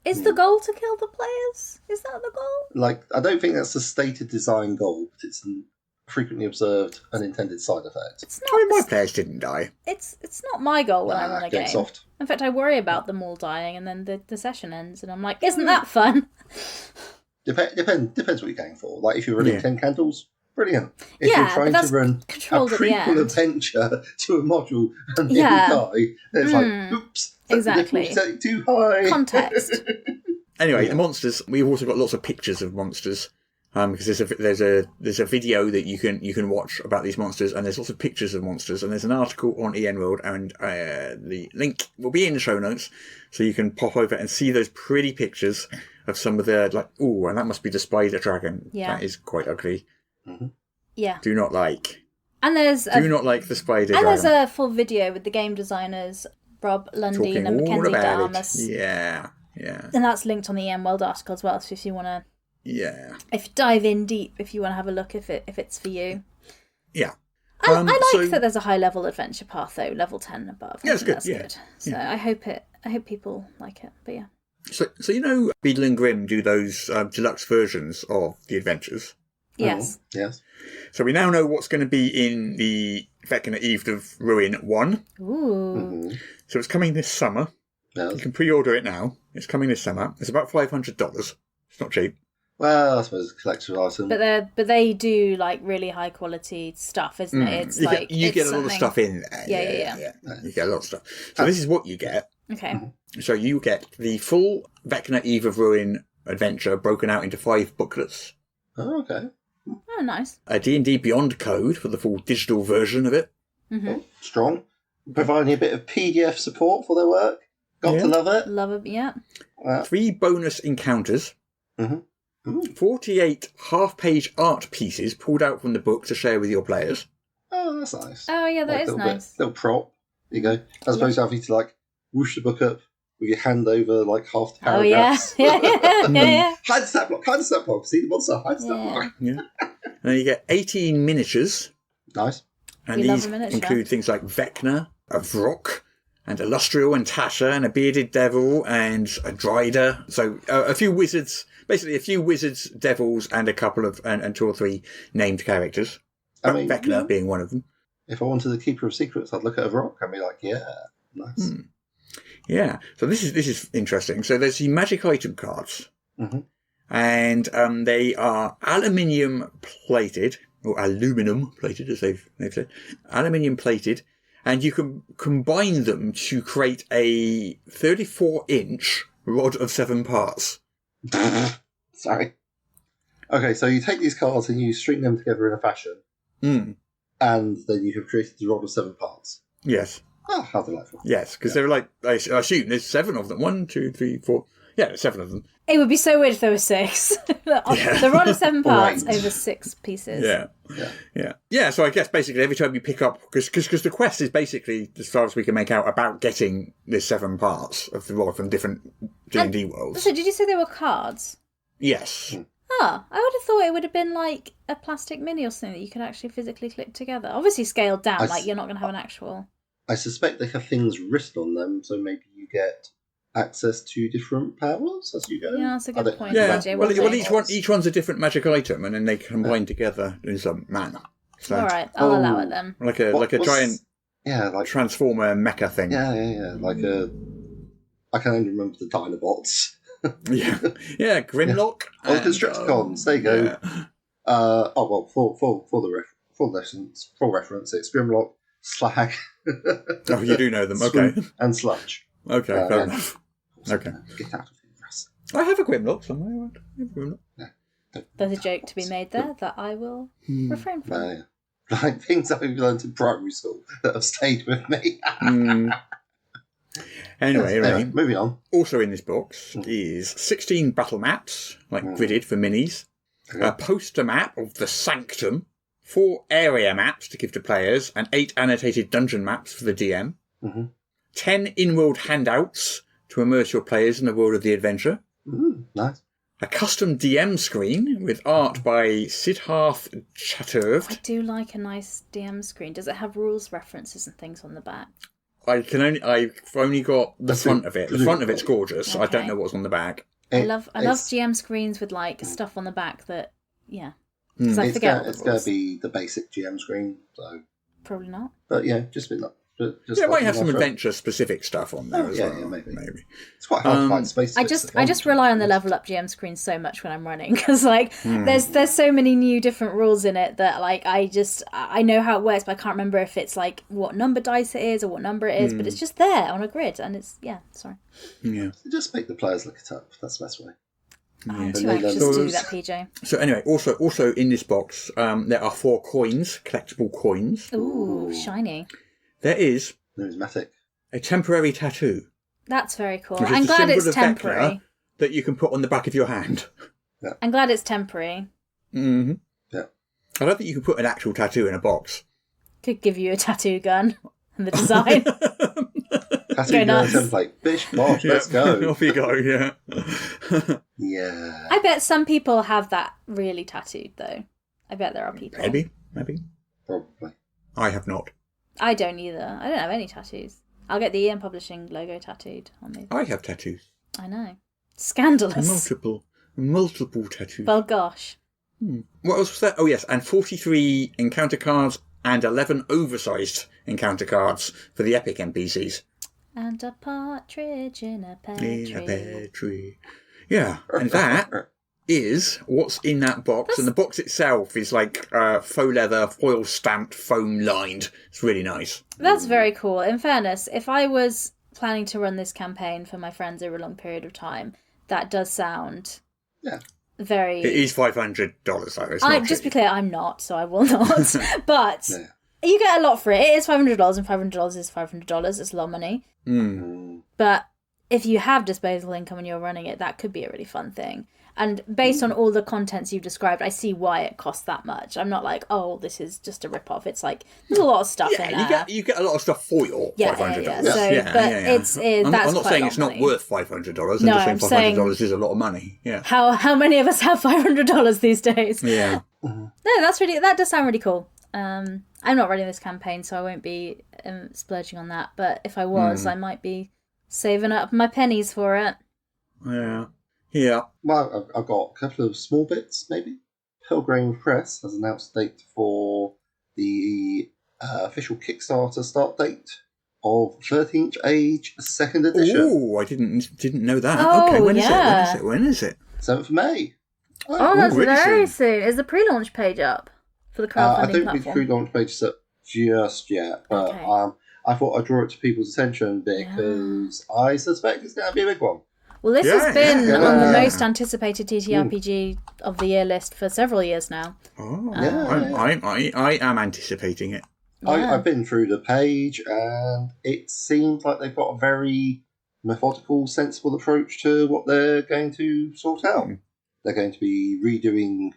[SPEAKER 7] Is the goal to kill the players? Is that the goal?
[SPEAKER 6] Like, I don't think that's the stated design goal, but it's a frequently observed unintended side effect.
[SPEAKER 7] It's not.
[SPEAKER 5] I mean, my players didn't die.
[SPEAKER 7] It's not my goal when I run a game.
[SPEAKER 6] Soft.
[SPEAKER 7] In fact, I worry about them all dying, and then the session ends, and I'm like, isn't that fun?
[SPEAKER 6] Depends what you're going for. Like, if you're running 10 candles, brilliant. If
[SPEAKER 7] Yeah,
[SPEAKER 6] you're trying
[SPEAKER 7] but
[SPEAKER 6] to run a
[SPEAKER 7] controlled at the
[SPEAKER 6] prequel
[SPEAKER 7] end.
[SPEAKER 6] adventure to a module and then die, it's like, oops,
[SPEAKER 7] Exactly.
[SPEAKER 6] set too high.
[SPEAKER 7] Context.
[SPEAKER 5] Anyway, the monsters. We've also got lots of pictures of monsters. Because there's a video that you can watch about these monsters, and there's lots of pictures of monsters, and there's an article on EN World, and the link will be in the show notes, so you can pop over and see those pretty pictures of some of the, like, ooh, and that must be the spider dragon.
[SPEAKER 7] Yeah.
[SPEAKER 5] That is quite ugly.
[SPEAKER 6] Mm-hmm.
[SPEAKER 7] Yeah.
[SPEAKER 5] Do not like.
[SPEAKER 7] And there's
[SPEAKER 5] not like the spider
[SPEAKER 7] and
[SPEAKER 5] dragon.
[SPEAKER 7] there's a full video with the game designers Rob Lundeen and
[SPEAKER 5] Talking all
[SPEAKER 7] Mackenzie
[SPEAKER 5] about
[SPEAKER 7] Darmus.
[SPEAKER 5] it. Yeah.
[SPEAKER 7] And that's linked on the EN World article as well, so if you want to...
[SPEAKER 5] Yeah.
[SPEAKER 7] If dive in deep, if you want to have a look if it's for you.
[SPEAKER 5] Yeah.
[SPEAKER 7] I like that there's a high level adventure path though, level 10 and above.
[SPEAKER 5] Yeah, it's good.
[SPEAKER 7] That's
[SPEAKER 5] Yeah.
[SPEAKER 7] good. So I hope people like it. But yeah.
[SPEAKER 5] So Beadle and Grimm do those deluxe versions of the adventures.
[SPEAKER 7] Yes.
[SPEAKER 6] Yes.
[SPEAKER 5] So we now know what's going to be in the Vecna Eve of Ruin 1.
[SPEAKER 7] Ooh.
[SPEAKER 6] Mm-hmm.
[SPEAKER 5] So it's coming this summer.
[SPEAKER 6] Yes.
[SPEAKER 5] You can pre-order it now. It's coming this summer. It's about $500. It's not cheap.
[SPEAKER 6] Well, I suppose it's a collector's item.
[SPEAKER 7] But they do like really high quality stuff, isn't it? It's
[SPEAKER 5] you get a lot of stuff in there.
[SPEAKER 7] Yeah.
[SPEAKER 5] You get a lot of stuff. So this is what you get.
[SPEAKER 7] Okay.
[SPEAKER 5] So you get the full Vecna Eve of Ruin adventure broken out into 5 booklets.
[SPEAKER 6] Oh, okay.
[SPEAKER 7] Oh, nice.
[SPEAKER 5] A D&D Beyond code for the full digital version of it.
[SPEAKER 7] Mm-hmm.
[SPEAKER 6] Oh, strong. Providing a bit of PDF support for their work. Got to love it.
[SPEAKER 7] Love it, yeah.
[SPEAKER 5] 3 bonus encounters.
[SPEAKER 6] Mm-hmm.
[SPEAKER 5] 48 half-page art pieces pulled out from the book to share with your players.
[SPEAKER 6] Oh, that's nice.
[SPEAKER 7] Oh, yeah, that is nice.
[SPEAKER 6] Little prop. There you go. As opposed to having to, like, whoosh the book up with your hand over, like, half the paragraphs.
[SPEAKER 7] Oh, yeah.
[SPEAKER 6] Hide the stat block. See the monster, hide the stat block.
[SPEAKER 5] Yeah. And then you get 18 miniatures.
[SPEAKER 6] Nice.
[SPEAKER 5] And
[SPEAKER 7] We love
[SPEAKER 5] these
[SPEAKER 7] a miniature.
[SPEAKER 5] include things like Vecna, a Vrock, and Illustrial and Tasha, and a Bearded Devil, and a Drider. So a few wizards, basically a few wizards, devils, and a couple of, and 2 or 3 named characters.
[SPEAKER 6] I mean,
[SPEAKER 5] Vecna being one of them.
[SPEAKER 6] If I wanted the Keeper of Secrets, I'd look at a rock and be like, yeah, nice.
[SPEAKER 5] Yeah. So this is interesting. So there's the magic item cards.
[SPEAKER 6] Mm-hmm.
[SPEAKER 5] And they are aluminium plated, or aluminum plated, as they've said. Aluminium plated. And you can combine them to create a 34-inch rod of 7 parts.
[SPEAKER 6] Sorry. Okay, so you take these cards and you string them together in a fashion, and then you have created the rod of 7 parts.
[SPEAKER 5] Yes.
[SPEAKER 6] Oh, how delightful.
[SPEAKER 5] Yes, because there are I assume there's 7 of them. 1, 2, 3, 4. Yeah, there's 7 of them.
[SPEAKER 7] It would be so weird if there were 6. The run of 7 parts
[SPEAKER 6] Right.
[SPEAKER 7] over 6 pieces.
[SPEAKER 5] Yeah, so I guess basically every time you pick up... Because the quest is basically, as far as we can make out, about getting the 7 parts of the role from different D&D worlds.
[SPEAKER 7] So did you say they were cards?
[SPEAKER 5] Yes.
[SPEAKER 7] Oh, I would have thought it would have been like a plastic mini or something that you could actually physically click together. Obviously scaled down, you're not going to have an actual...
[SPEAKER 6] I suspect they have things written on them, so maybe you get access to different powers as you go.
[SPEAKER 7] Yeah, that's a good point.
[SPEAKER 5] Yeah,
[SPEAKER 7] Jay,
[SPEAKER 5] well, each one's a different magic item, and then they combine together in some manner. So,
[SPEAKER 7] all right, I'll allow it then.
[SPEAKER 5] Like a giant transformer mecha thing.
[SPEAKER 6] Yeah. I can only remember the Dinobots.
[SPEAKER 5] yeah, Grimlock.
[SPEAKER 6] The Constructicons. There you go.
[SPEAKER 5] Yeah.
[SPEAKER 6] For reference, it's Grimlock, Slag.
[SPEAKER 5] Oh, you do know them. Okay.
[SPEAKER 6] And Sludge.
[SPEAKER 5] Okay, fair enough. Okay.
[SPEAKER 6] Get out of here, Russ.
[SPEAKER 5] I have a Grimlock somewhere.
[SPEAKER 7] There's a joke to be made there that I will refrain from.
[SPEAKER 6] Like things I've learned in primary school that have stayed with me.
[SPEAKER 5] Anyway,
[SPEAKER 6] moving on.
[SPEAKER 5] Also in this box is 16 battle maps, gridded for minis, a poster map of the Sanctum, 4 area maps to give to players, and 8 annotated dungeon maps for the DM, 10 in-world handouts to immerse your players in the world of the adventure,
[SPEAKER 6] Nice.
[SPEAKER 5] a custom DM screen with art by Siddharth Chaturved.
[SPEAKER 7] I do like a nice DM screen. Does it have rules references and things on the back?
[SPEAKER 5] I've only got the front of it. The front of it's gorgeous.
[SPEAKER 7] Okay.
[SPEAKER 5] I don't know what's on the back.
[SPEAKER 7] I love GM screens with stuff on the back that, because I forget.
[SPEAKER 6] It's going to be the basic GM screen, so
[SPEAKER 7] probably not.
[SPEAKER 6] But yeah, just a bit.
[SPEAKER 5] It might have some adventure-specific stuff on there as well.
[SPEAKER 6] Yeah, maybe. It's quite hard to find space.
[SPEAKER 7] I just rely on the level up GM screen so much when I'm running because there's so many new different rules in it that I know how it works, but I can't remember if it's what number dice it is or what number it is. But it's just there on a grid, and it's sorry.
[SPEAKER 5] Yeah.
[SPEAKER 6] Just make the players look it up. That's the best way.
[SPEAKER 7] I'm too anxious to do that, PJ.
[SPEAKER 5] So anyway, also in this box, there are 4 coins, collectible coins.
[SPEAKER 7] Ooh, shiny.
[SPEAKER 5] There is
[SPEAKER 6] numismatic.
[SPEAKER 5] A temporary tattoo.
[SPEAKER 7] That's very cool. I'm glad it's temporary.
[SPEAKER 5] That you can put on the back of your hand.
[SPEAKER 6] Yeah.
[SPEAKER 7] I'm glad it's temporary.
[SPEAKER 5] Mm-hmm.
[SPEAKER 6] Yeah.
[SPEAKER 5] I don't think you can put an actual tattoo in a box.
[SPEAKER 7] Could give you a tattoo gun and the design.
[SPEAKER 6] Tattoo gun template. Bish, bosh, let's go.
[SPEAKER 5] Off you go, yeah.
[SPEAKER 6] Yeah.
[SPEAKER 7] I bet some people have that really tattooed, though. I bet there are people.
[SPEAKER 5] Maybe.
[SPEAKER 6] Probably.
[SPEAKER 5] I have not.
[SPEAKER 7] I don't either. I don't have any tattoos. I'll get the EM Publishing logo tattooed on me.
[SPEAKER 5] I have tattoos.
[SPEAKER 7] I know. Scandalous.
[SPEAKER 5] Multiple tattoos.
[SPEAKER 7] Well, gosh.
[SPEAKER 5] What else was that? Oh, yes, and 43 encounter cards and 11 oversized encounter cards for the epic NPCs.
[SPEAKER 7] And a partridge in a pear tree.
[SPEAKER 5] Yeah, and that is what's in that box. And the box itself is faux leather, foil stamped, foam lined. It's really nice.
[SPEAKER 7] That's very cool. In fairness, if I was planning to run this campaign for my friends over a long period of time, that does sound very...
[SPEAKER 5] It is $500 though. It's
[SPEAKER 7] just to be clear, I'm not, so I will not. But you get a lot for it. It is $500 and $500 is $500. It's a lot of money. But if you have disposable income and you're running it, that could be a really fun thing. And based on all the contents you've described, I see why it costs that much. I'm not this is just a rip-off. It's there's a lot of stuff in there.
[SPEAKER 5] You get a lot of stuff for your $500.
[SPEAKER 7] I'm
[SPEAKER 5] not saying it's not worth $500. I'm just saying $500 is a lot of money. Yeah.
[SPEAKER 7] How many of us have $500 these days?
[SPEAKER 5] Yeah.
[SPEAKER 7] No, that does sound really cool. I'm not running this campaign, so I won't be splurging on that. But if I was, I might be saving up my pennies for it.
[SPEAKER 5] Yeah. Yeah.
[SPEAKER 6] Well, I've got a couple of small bits, maybe. Pilgrim Press has announced a date for the official Kickstarter start date of 13th Age 2nd edition.
[SPEAKER 5] Oh, I didn't know that.
[SPEAKER 7] Oh,
[SPEAKER 5] okay, when is it?
[SPEAKER 6] 7th of May.
[SPEAKER 7] Oh, that's really very soon. Is the pre-launch page up for the crowdfunding
[SPEAKER 6] I don't think
[SPEAKER 7] platform?
[SPEAKER 6] the pre-launch page is up just yet, but I thought I'd draw it to people's attention because I suspect it's going to be a big one.
[SPEAKER 7] Well, this has been on the most anticipated TTRPG of the year list for several years now.
[SPEAKER 5] Oh, I am anticipating it.
[SPEAKER 7] Yeah.
[SPEAKER 6] I've been through the page, and it seems like they've got a very methodical, sensible approach to what they're going to sort out. They're going to be redoing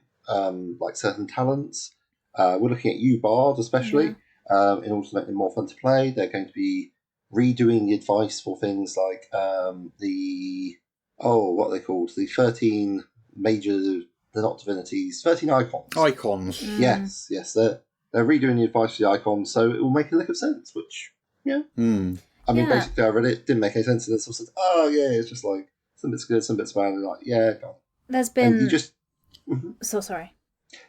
[SPEAKER 6] like certain talents. We're looking at you, Bard, especially, in order to make them more fun to play. They're going to be redoing the advice for things like what are they called? The 13 major, they're not divinities, 13 icons.
[SPEAKER 5] Icons.
[SPEAKER 6] Yes. They're redoing the advice for the icons, so it will make a lick of sense, which, I mean, basically I read it, didn't make any sense, and then someone said, it's just like, some bits good, some bits bad, and like, go on.
[SPEAKER 7] There's been...
[SPEAKER 6] And you just...
[SPEAKER 7] So sorry.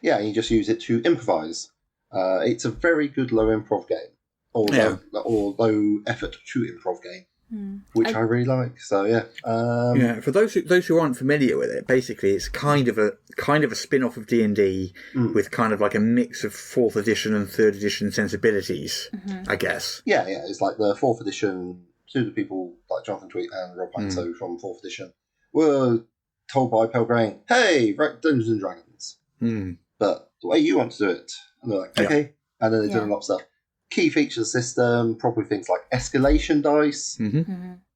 [SPEAKER 6] Yeah, and you just use it to improvise. It's a very good low improv game, or low effort to improv game, which I really like. So
[SPEAKER 5] for those who aren't familiar with it, basically it's kind of a spin-off of D&D with kind of like a mix of 4th edition and 3rd edition sensibilities, I guess.
[SPEAKER 6] Yeah, it's like the 4th edition. Two of the people like Jonathan Tweet and Rob Panto from 4th edition were told by Pelgrane, "Hey, write Dungeons and Dragons." But the way you want to do it. And they're like, okay. And then they're doing a lot of stuff. Key features of the system, probably things like escalation dice,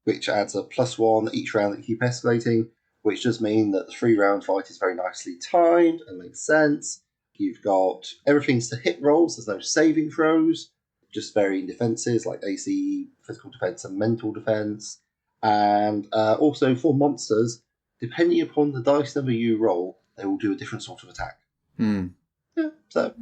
[SPEAKER 6] which adds a +1 each round that you keep escalating, which does mean that the 3-round fight is very nicely timed and makes sense. You've got everything's to hit rolls, there's no saving throws, just varying defences like AC, physical defence, and mental defence. And also for monsters, depending upon the dice number you roll, they will do a different sort of attack. So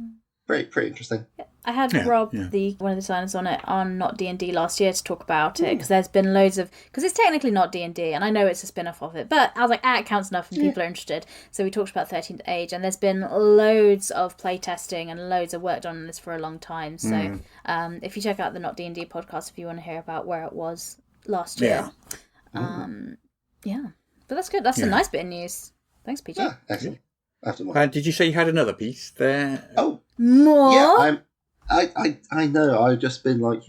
[SPEAKER 6] pretty interesting.
[SPEAKER 7] I had Rob, one of the designers on Not D&D last year to talk about it, because there's been loads of... Because it's technically not D&D, and I know it's a spin-off of it, but I was like, it counts enough and people are interested. So we talked about 13th Age, and there's been loads of playtesting and loads of work done on this for a long time. So if you check out the Not D&D podcast, if you want to hear about where it was last year. But that's good. That's a nice bit of news. Thanks, PJ.
[SPEAKER 6] Yeah, excellent.
[SPEAKER 5] Did you say you had another piece there?
[SPEAKER 6] Oh,
[SPEAKER 7] more?
[SPEAKER 6] Yeah, I know. I've just been like,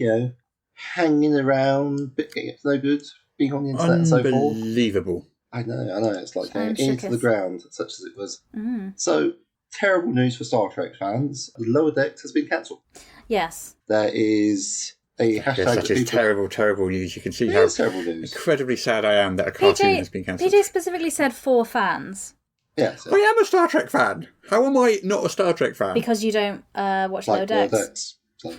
[SPEAKER 6] hanging around, getting up to no good, being on the internet and so forth.
[SPEAKER 5] Unbelievable.
[SPEAKER 6] I know. It's like into the ground, such as it was. So, terrible news for Star Trek fans. Lower Decks has been cancelled.
[SPEAKER 7] Yes.
[SPEAKER 6] There is a hashtag.
[SPEAKER 5] Yes, that is terrible news. You can see how
[SPEAKER 6] terrible news.
[SPEAKER 5] Incredibly sad I am that a cartoon has been cancelled.
[SPEAKER 7] PJ specifically said for fans.
[SPEAKER 6] Yes.
[SPEAKER 5] I am a Star Trek fan. How am I not a Star Trek fan?
[SPEAKER 7] Because you don't watch Lower Decks.
[SPEAKER 6] So.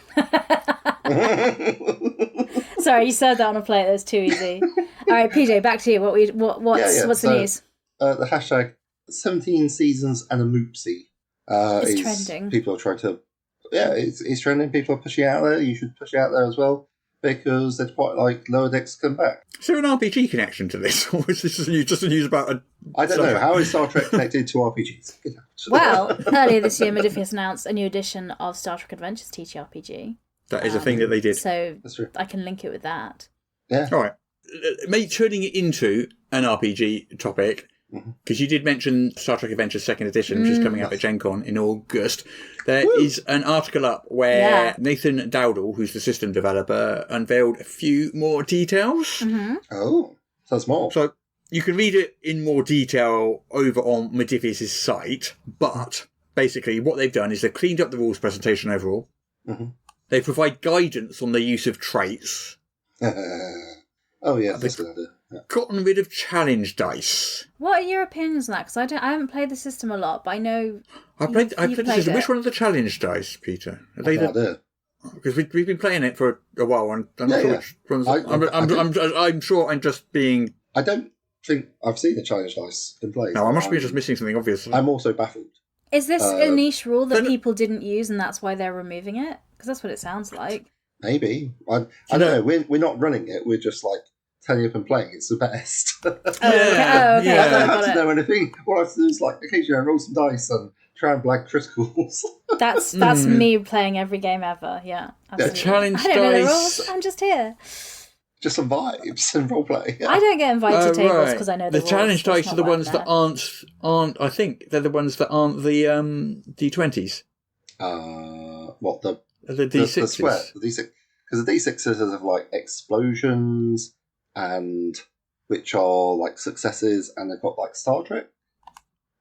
[SPEAKER 7] Sorry, you said that on a plate. That was too easy. All right, PJ, back to you. What's the news?
[SPEAKER 6] The hashtag 17 seasons and a moopsie.
[SPEAKER 7] It's trending.
[SPEAKER 6] People are trying to... Yeah, it's trending. People are pushing it out there. You should push it out there as well, because they'd quite like Lower Decks to come back.
[SPEAKER 5] Is there an RPG connection to this? Or is this just a news about
[SPEAKER 6] I don't know. How is Star Trek connected to RPGs?
[SPEAKER 7] Well, earlier this year, Modiphius announced a new edition of Star Trek Adventures TTRPG.
[SPEAKER 5] That is a thing that they did.
[SPEAKER 7] So
[SPEAKER 6] that's true.
[SPEAKER 7] I can link it with that.
[SPEAKER 6] Yeah.
[SPEAKER 5] All right. Turning it into an RPG topic, because you did mention Star Trek Adventures 2nd Edition, which is coming out at Gen Con in August. There is an article up where Nathan Dowdall, who's the system developer, unveiled a few more details.
[SPEAKER 6] Oh, so that's more.
[SPEAKER 5] So you can read it in more detail over on Modiphius' site, but basically what they've done is they've cleaned up the rules presentation overall. They provide guidance on the use of traits.
[SPEAKER 6] Oh, yeah, that's good idea. Yeah.
[SPEAKER 5] Gotten rid of challenge dice.
[SPEAKER 7] What are your opinions on that? Because I haven't played the system a lot, but I know
[SPEAKER 5] I played the system. Which one are the challenge dice, Peter? Are they because we've been playing it for a while, and I'm not sure which ones. I'm sure I'm just being.
[SPEAKER 6] I don't think I've seen the challenge dice in play.
[SPEAKER 5] No, I must be just missing something obvious.
[SPEAKER 6] I'm also baffled.
[SPEAKER 7] Is this a niche rule that people didn't use, and that's why they're removing it? Because that's what it sounds like.
[SPEAKER 6] Maybe. I don't know. We're not running it. We're just like turning up and playing. It's the best.
[SPEAKER 7] Okay.
[SPEAKER 6] I don't have to know anything. All I have to do is occasionally I roll some dice and try and blank criticals.
[SPEAKER 7] That's me playing every game ever. Yeah. Absolutely.
[SPEAKER 5] The challenge
[SPEAKER 7] I don't
[SPEAKER 5] dice.
[SPEAKER 7] know the rules. I'm just here.
[SPEAKER 6] Just some vibes and roleplay. Yeah.
[SPEAKER 7] I don't get invited to tables because I know the rules.
[SPEAKER 5] The challenge dice are the ones
[SPEAKER 7] there.
[SPEAKER 5] that aren't. I think they're the ones that aren't the D20s.
[SPEAKER 6] What the
[SPEAKER 5] D6s?
[SPEAKER 6] The square, the D6, because the D6s have explosions and which are successes, and they've got Star Trek.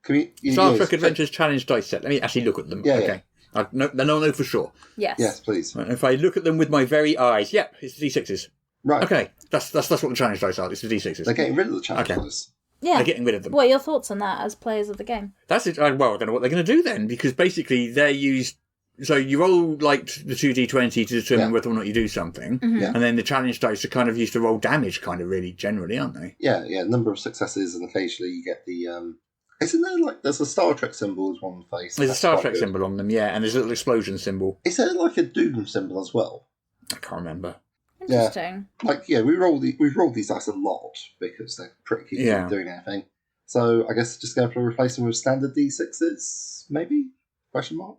[SPEAKER 5] Star Trek Adventures challenge dice set. Let me actually look at them.
[SPEAKER 6] Yeah.
[SPEAKER 5] I know for sure.
[SPEAKER 7] Yes.
[SPEAKER 6] Yes, please.
[SPEAKER 5] And if I look at them with my very eyes, yep, it's the D6s.
[SPEAKER 6] Right.
[SPEAKER 5] Okay, that's what the challenge dice are. It's the D6s.
[SPEAKER 6] They're getting rid of the challenge dice.
[SPEAKER 7] Yeah.
[SPEAKER 5] They're getting rid of them.
[SPEAKER 7] What are your thoughts on that as players of the game?
[SPEAKER 5] That's it. Well, I don't know what they're going to do then, because basically they're used. So you roll like the 2d20 to determine whether or not you do something,
[SPEAKER 6] Yeah.
[SPEAKER 5] and then the challenge dice are kind of used to roll damage, kind of really generally, aren't they?
[SPEAKER 6] Yeah, number of successes, and occasionally you get the. Isn't there like there's a Star Trek symbol as one face?
[SPEAKER 5] There's a Star Trek symbol on them, yeah, and there's a little explosion symbol.
[SPEAKER 6] Is there like a Doom symbol as well?
[SPEAKER 5] I can't remember.
[SPEAKER 7] Interesting.
[SPEAKER 6] Like we've rolled these dice a lot because they're pretty key at doing anything. So I guess just going to replace them with standard D6s, maybe? Question mark.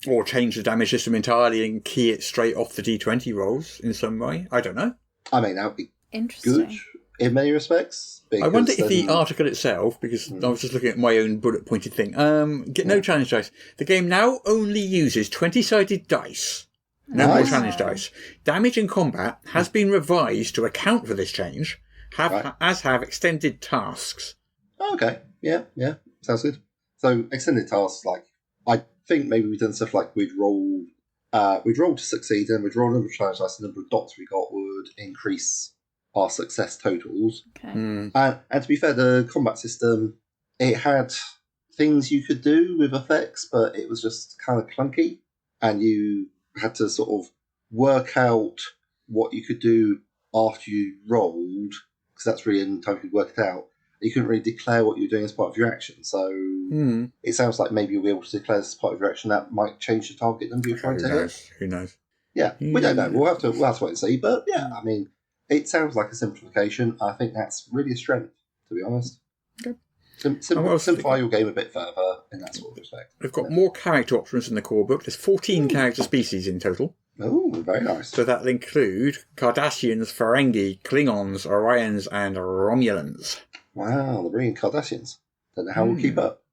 [SPEAKER 5] Or change the damage system entirely and key it straight off the D20 rolls in some way. I don't know.
[SPEAKER 6] I mean, that would be
[SPEAKER 7] Interesting.
[SPEAKER 6] good in many respects.
[SPEAKER 5] I wonder if the article itself, because I was just looking at my own bullet-pointed thing, get no challenge dice. The game now only uses 20-sided dice. No more challenge dice. Damage in combat has been revised to account for this change, as have extended tasks.
[SPEAKER 6] Oh, okay. Yeah. Sounds good. So extended tasks, like I think maybe we've done stuff like we'd roll to succeed, and we'd roll a number of challenge dice, the number of dots we got would increase our success totals.
[SPEAKER 7] Okay.
[SPEAKER 6] And to be fair, the combat system, it had things you could do with effects, but it was just kind of clunky, and you had to sort of work out what you could do after you rolled, because that's really the time you could work it out. You couldn't really declare what you were doing as part of your action, so it sounds like maybe you'll be able to declare this as part of your action. That might change the target number you're trying to hit. Who knows? Yeah, we don't know. We'll have to wait and see. But yeah, I mean, it sounds like a simplification. I think that's really a strength, to be honest.
[SPEAKER 5] Okay.
[SPEAKER 6] Simplify your game a bit further in that sort of respect.
[SPEAKER 5] We've got more character options in the core book. There's 14 character species in total.
[SPEAKER 6] Oh, very nice.
[SPEAKER 5] So that'll include Cardassians, Ferengi, Klingons, Orions, and Romulans.
[SPEAKER 6] Wow, they're bringing Cardassians. Don't know how we'll keep up.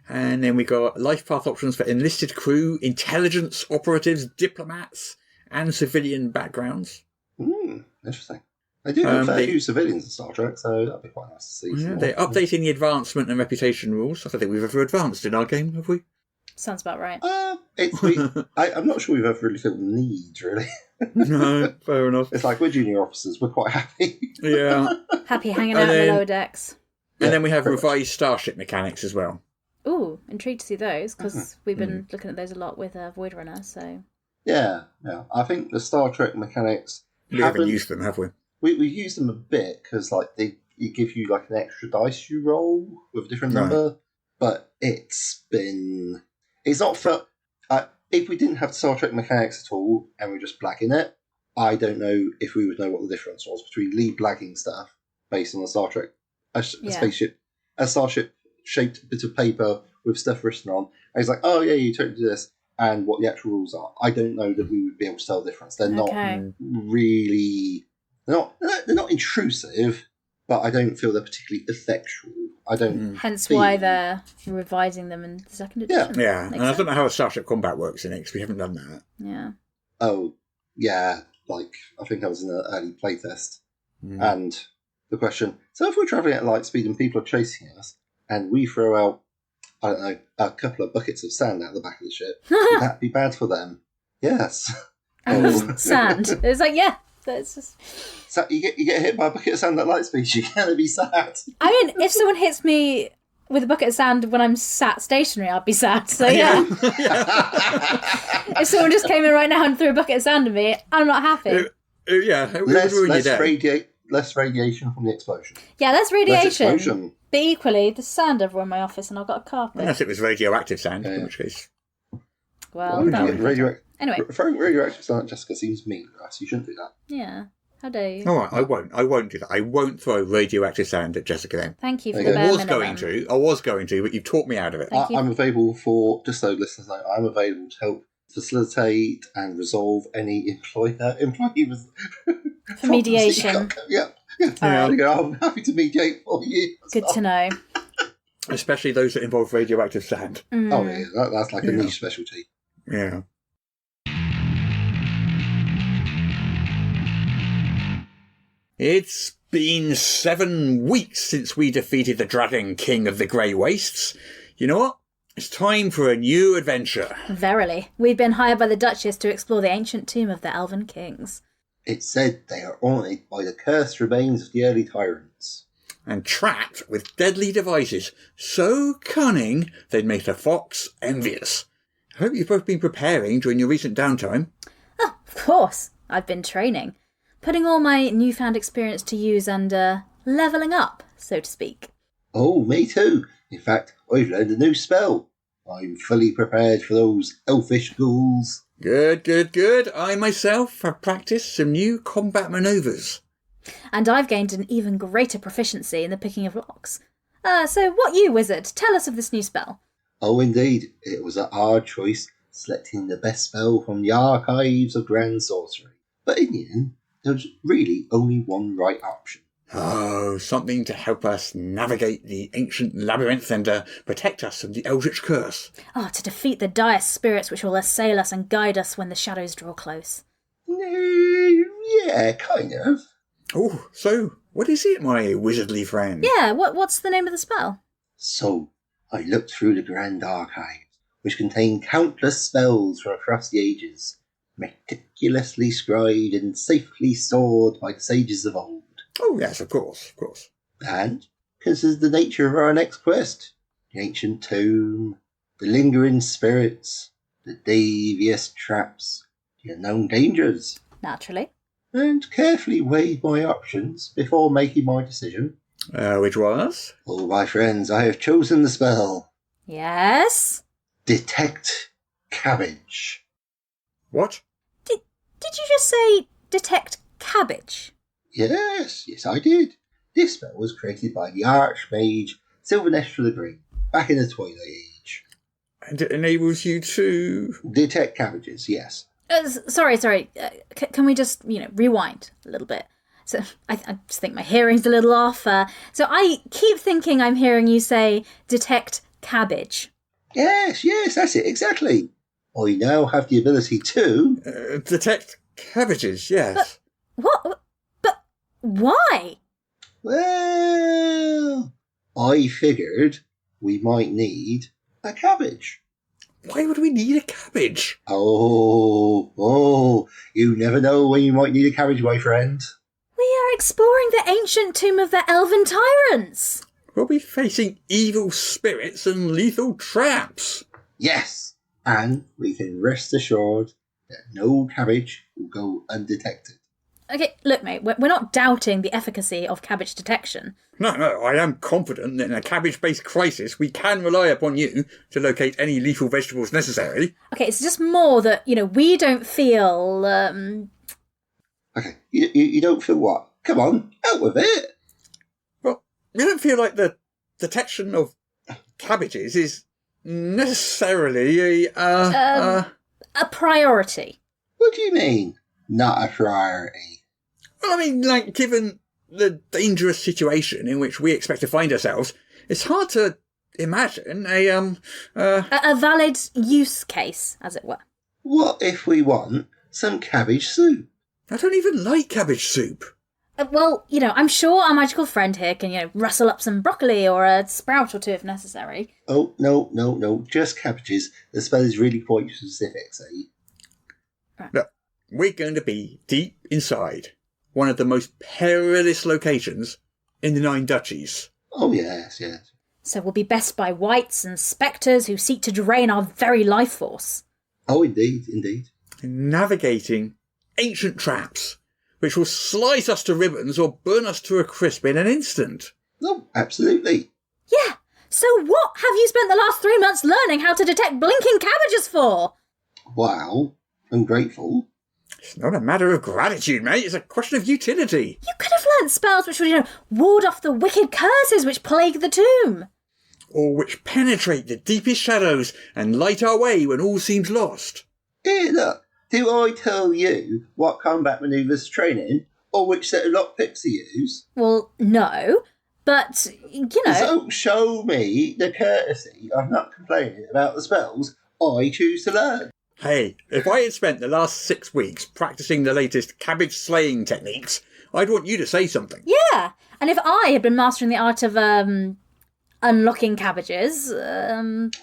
[SPEAKER 5] And then we got life path options for enlisted crew, intelligence operatives, diplomats, and civilian backgrounds.
[SPEAKER 6] Interesting. They do have a fair few civilians in Star Trek, so that'd be quite nice to see.
[SPEAKER 5] Yeah, they're updating the advancement and reputation rules. I don't think we've ever advanced in our game, have we?
[SPEAKER 7] Sounds about right.
[SPEAKER 6] I'm not sure we've ever really felt the need, really.
[SPEAKER 5] No, fair enough.
[SPEAKER 6] It's like we're junior officers, we're quite happy.
[SPEAKER 5] Yeah.
[SPEAKER 7] Happy hanging out in the lower decks.
[SPEAKER 5] And then we have revised starship mechanics as well.
[SPEAKER 7] Ooh, intrigued to see those, because we've been looking at those a lot with Void Runner, so...
[SPEAKER 6] Yeah. I think the Star Trek mechanics...
[SPEAKER 5] We haven't used them, have we?
[SPEAKER 6] We've used them a bit, because like they give you like an extra dice you roll with a different number, but it's not felt... if we didn't have Star Trek mechanics at all, and we're just blagging it, I don't know if we would know what the difference was between lead blagging stuff based on the Star Trek... A starship-shaped bit of paper with stuff written on, and he's like, oh yeah, you totally do this, and what the actual rules are. I don't know that we would be able to tell the difference. They're not really... They're not intrusive, but I don't feel they're particularly effectual. I don't.
[SPEAKER 7] Hence why they're revising them in the second edition.
[SPEAKER 5] Yeah. And I don't know how a Starship combat works in it, because we haven't done that.
[SPEAKER 7] Yeah.
[SPEAKER 6] Oh, yeah. Like, I think I was in an early playtest, and the question, so if we're travelling at light speed and people are chasing us, and we throw out, I don't know, a couple of buckets of sand out the back of the ship, would that be bad for them? Yes.
[SPEAKER 7] Sand. It's like, yeah. That's just...
[SPEAKER 6] So you get hit by a bucket of sand at light speed, you're going to be sad.
[SPEAKER 7] I mean, if someone hits me with a bucket of sand when I'm sat stationary, I'd be sad. So yeah. If someone just came in right now and threw a bucket of sand at me, I'm not happy.
[SPEAKER 5] It would ruin your day.
[SPEAKER 6] Less radiation from the explosion.
[SPEAKER 7] Yeah, less radiation.
[SPEAKER 6] Less explosion.
[SPEAKER 7] But equally, there's sand everywhere in my office, and I've got a carpet.
[SPEAKER 5] Unless it was radioactive sand, in which case.
[SPEAKER 7] Well, anyway.
[SPEAKER 6] Throwing radioactive sand at Jessica seems mean, Russ. You shouldn't do that.
[SPEAKER 7] Yeah. How dare you?
[SPEAKER 5] All right, I won't do that. I won't throw radioactive sand at Jessica then.
[SPEAKER 7] Thank you for the bare minimum.
[SPEAKER 5] I was going to, but you've talked me out of it.
[SPEAKER 6] I'm available for, just so listeners know, I'm available to help facilitate and resolve any employee
[SPEAKER 7] for mediation.
[SPEAKER 6] Yeah. I'm happy to mediate for you.
[SPEAKER 7] Good to know.
[SPEAKER 5] Especially those that involve radioactive sand.
[SPEAKER 6] Oh yeah, that's like a niche specialty.
[SPEAKER 5] Yeah. It's been 7 weeks since we defeated the Dragon King of the Grey Wastes. You know what? It's time for a new adventure.
[SPEAKER 7] Verily. We've been hired by the Duchess to explore the ancient tomb of the Elven Kings.
[SPEAKER 6] It's said they are haunted by the cursed remains of the early tyrants.
[SPEAKER 5] And trapped with deadly devices so cunning they'd make a fox envious. I hope you've both been preparing during your recent downtime.
[SPEAKER 7] Oh, of course. I've been training. Putting all my newfound experience to use and levelling up, so to speak.
[SPEAKER 6] Oh, me too. In fact, I've learned a new spell. I'm fully prepared for those elfish ghouls.
[SPEAKER 5] Good. I myself have practiced some new combat manoeuvres.
[SPEAKER 7] And I've gained an even greater proficiency in the picking of locks. So what you, wizard? Tell us of this new spell.
[SPEAKER 6] Oh, indeed. It was a hard choice, selecting the best spell from the archives of Grand Sorcery. But in the end, there was really only one right option.
[SPEAKER 5] Oh, something to help us navigate the ancient labyrinth and protect us from the Eldritch Curse.
[SPEAKER 7] Oh, to defeat the dire spirits which will assail us and guide us when the shadows draw close.
[SPEAKER 6] Yeah, kind of.
[SPEAKER 5] Oh, so what is it, my wizardly friend?
[SPEAKER 7] Yeah, what's the name of the spell?
[SPEAKER 6] So, I looked through the Grand Archives, which contain countless spells from across the ages, meticulously scribed and safely stored by the sages of old.
[SPEAKER 5] Oh, yes, of course.
[SPEAKER 6] And consider the nature of our next quest. The ancient tomb, the lingering spirits, the devious traps, the unknown dangers.
[SPEAKER 7] Naturally.
[SPEAKER 6] And carefully weighed my options before making my decision.
[SPEAKER 5] Which was?
[SPEAKER 6] Oh, my friends, I have chosen the spell.
[SPEAKER 7] Yes?
[SPEAKER 6] Detect Cabbage.
[SPEAKER 5] What?
[SPEAKER 7] Did you just say detect cabbage?
[SPEAKER 6] Yes, I did. This spell was created by the Archmage Sylvanester the Great back in the Twilight Age.
[SPEAKER 5] And it enables you to...
[SPEAKER 6] Detect cabbages, yes.
[SPEAKER 7] Sorry. Can we just, rewind a little bit? So I just think my hearing's a little off. So I keep thinking I'm hearing you say detect cabbage.
[SPEAKER 6] Yes, that's it, exactly. I now have the ability to...
[SPEAKER 5] detect cabbages, yes.
[SPEAKER 7] What? But why?
[SPEAKER 6] Well, I figured we might need a cabbage.
[SPEAKER 5] Why would we need a cabbage?
[SPEAKER 6] Oh, you never know when you might need a cabbage, my friend.
[SPEAKER 7] We are exploring the ancient tomb of the Elven Tyrants.
[SPEAKER 5] We'll be facing evil spirits and lethal traps.
[SPEAKER 6] Yes, and we can rest assured that no cabbage will go undetected.
[SPEAKER 7] Okay, look, mate, we're not doubting the efficacy of cabbage detection.
[SPEAKER 5] No, I am confident that in a cabbage-based crisis, we can rely upon you to locate any lethal vegetables necessary.
[SPEAKER 7] Okay, it's just more that, we don't feel,
[SPEAKER 6] Okay, you don't feel what? Come on, out with it!
[SPEAKER 5] Well, you don't feel like the detection of cabbages is necessarily
[SPEAKER 7] a priority.
[SPEAKER 6] What do you mean, not a priority?
[SPEAKER 5] Well, I mean, given the dangerous situation in which we expect to find ourselves, it's hard to imagine a
[SPEAKER 7] valid use case, as it were.
[SPEAKER 6] What if we want some cabbage soup?
[SPEAKER 5] I don't even like cabbage soup.
[SPEAKER 7] Well, I'm sure our magical friend here can, rustle up some broccoli or a sprout or two if necessary.
[SPEAKER 6] Oh, no, just cabbages. The spell is really quite specific, see?
[SPEAKER 7] Right.
[SPEAKER 5] Look, we're going to be deep inside one of the most perilous locations in the Nine Duchies.
[SPEAKER 6] Oh, yes.
[SPEAKER 7] So we'll be best by wights and spectres who seek to drain our very life force.
[SPEAKER 6] Oh, indeed.
[SPEAKER 5] Navigating ancient traps, which will slice us to ribbons or burn us to a crisp in an instant.
[SPEAKER 6] Oh, absolutely.
[SPEAKER 7] Yeah, so what have you spent the last 3 months learning how to detect blinking cabbages for?
[SPEAKER 6] Wow, I'm grateful.
[SPEAKER 5] It's not a matter of gratitude, mate. It's a question of utility.
[SPEAKER 7] You could have learnt spells which would, ward off the wicked curses which plague the tomb.
[SPEAKER 5] Or which penetrate the deepest shadows and light our way when all seems lost.
[SPEAKER 6] Here, look. Do I tell you what combat manoeuvres to train in, or which set of lockpicks to use?
[SPEAKER 7] Well, no, but,
[SPEAKER 6] So show me the courtesy of not complaining about the spells I choose to learn.
[SPEAKER 5] Hey, if I had spent the last 6 weeks practicing the latest cabbage slaying techniques, I'd want you to say something.
[SPEAKER 7] Yeah, and if I had been mastering the art of, unlocking cabbages.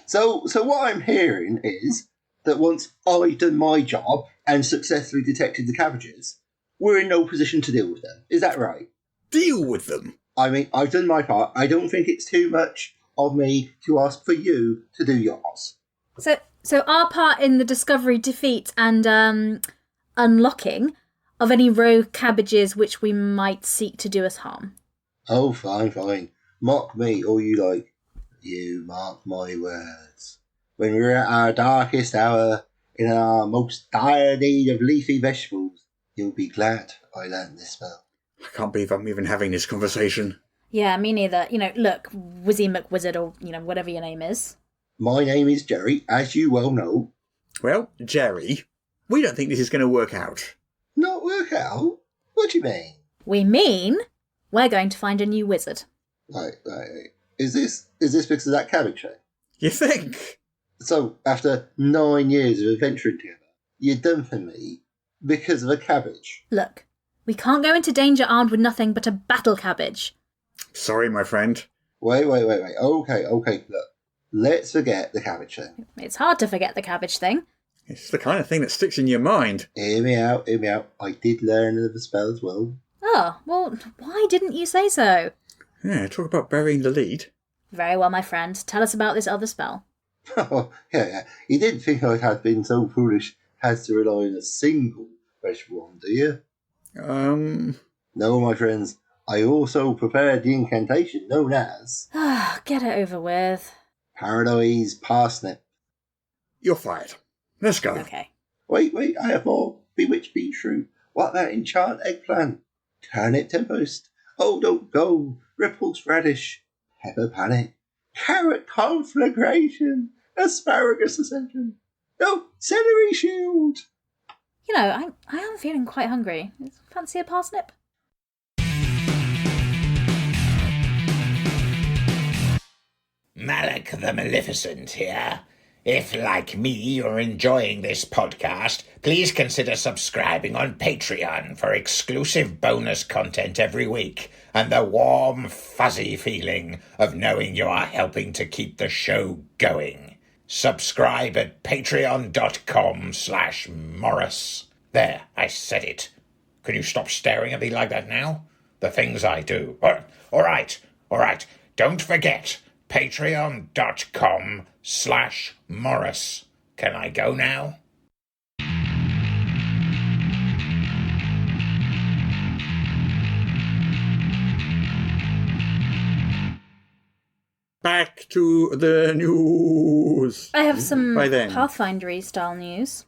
[SPEAKER 6] So what I'm hearing is that once I've done my job and successfully detected the cabbages, we're in no position to deal with them. Is that right?
[SPEAKER 5] Deal with them?
[SPEAKER 6] I mean, I've done my part. I don't think it's too much of me to ask for you to do yours.
[SPEAKER 7] So our part in the discovery, defeat, and unlocking of any rogue cabbages which we might seek to do us harm.
[SPEAKER 6] Oh, fine. Mock me all you like. You mark my words. When we're at our darkest hour, in our most dire need of leafy vegetables, you'll be glad I learned this spell.
[SPEAKER 5] I can't believe I'm even having this conversation.
[SPEAKER 7] Yeah, me neither. Look, Wizzy McWizard, or, whatever your name is.
[SPEAKER 6] My name is Jerry, as you well know.
[SPEAKER 5] Well, Jerry, we don't think this is going to work out.
[SPEAKER 6] Not work out? What do you mean?
[SPEAKER 7] We mean we're going to find a new wizard.
[SPEAKER 6] Right. Is this because of that cabbage thing?
[SPEAKER 5] You think?
[SPEAKER 6] So, after 9 years of adventuring together, you're done for me because of a cabbage?
[SPEAKER 7] Look, we can't go into danger armed with nothing but a battle cabbage.
[SPEAKER 5] Sorry, my friend.
[SPEAKER 6] Wait. Okay, look. Let's forget the cabbage thing.
[SPEAKER 7] It's hard to forget the cabbage thing.
[SPEAKER 5] It's the kind of thing that sticks in your mind.
[SPEAKER 6] Hear me out. I did learn another spell as well.
[SPEAKER 7] Oh, well, why didn't you say so?
[SPEAKER 5] Yeah, talk about burying the lead.
[SPEAKER 7] Very well, my friend. Tell us about this other spell.
[SPEAKER 6] Oh, yeah. You didn't think I had been so foolish as to rely on a single vegetable one, do you? No, my friends. I also prepared the incantation known as...
[SPEAKER 7] Get it over with.
[SPEAKER 6] Paradise Parsnip.
[SPEAKER 5] You're fired. Let's go.
[SPEAKER 7] Okay.
[SPEAKER 6] Wait, I have more. Bewitched beetroot. What that enchant eggplant? Turnip tempest. Oh, don't go. Repulsed radish. Pepper panic. Carrot conflagration. Asparagus ascension. No, celery shield.
[SPEAKER 7] I am feeling quite hungry. Fancy a parsnip?
[SPEAKER 3] Malak the Maleficent here. If, like me, you're enjoying this podcast, please consider subscribing on Patreon for exclusive bonus content every week and the warm, fuzzy feeling of knowing you are helping to keep the show going. Subscribe at patreon.com/Morrus. There, I said it. Can you stop staring at me like that now? The things I do. All right. Don't forget, patreon.com/Morrus. Can I go now?
[SPEAKER 5] Back to the news.
[SPEAKER 7] I have some
[SPEAKER 5] By then.
[SPEAKER 7] Pathfindery style news.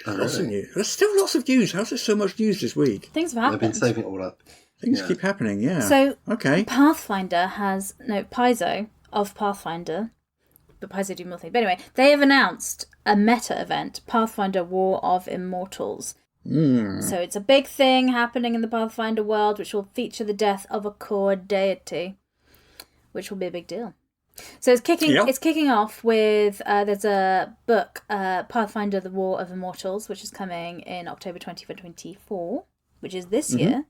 [SPEAKER 5] Lots of news. There's still lots of news. How's there so much news this week?
[SPEAKER 7] Things have
[SPEAKER 6] I've
[SPEAKER 7] happened.
[SPEAKER 6] been saving it all up.
[SPEAKER 5] Things keep happening, yeah.
[SPEAKER 7] So,
[SPEAKER 5] okay.
[SPEAKER 7] Pathfinder has... No, Paizo of Pathfinder... But Paizo do more things. But anyway, they have announced a meta event, Pathfinder War of Immortals. So it's a big thing happening in the Pathfinder world, which will feature the death of a core deity, which will be a big deal. So it's kicking off with, there's a book, Pathfinder the War of Immortals, which is coming in October 2024, which is this year.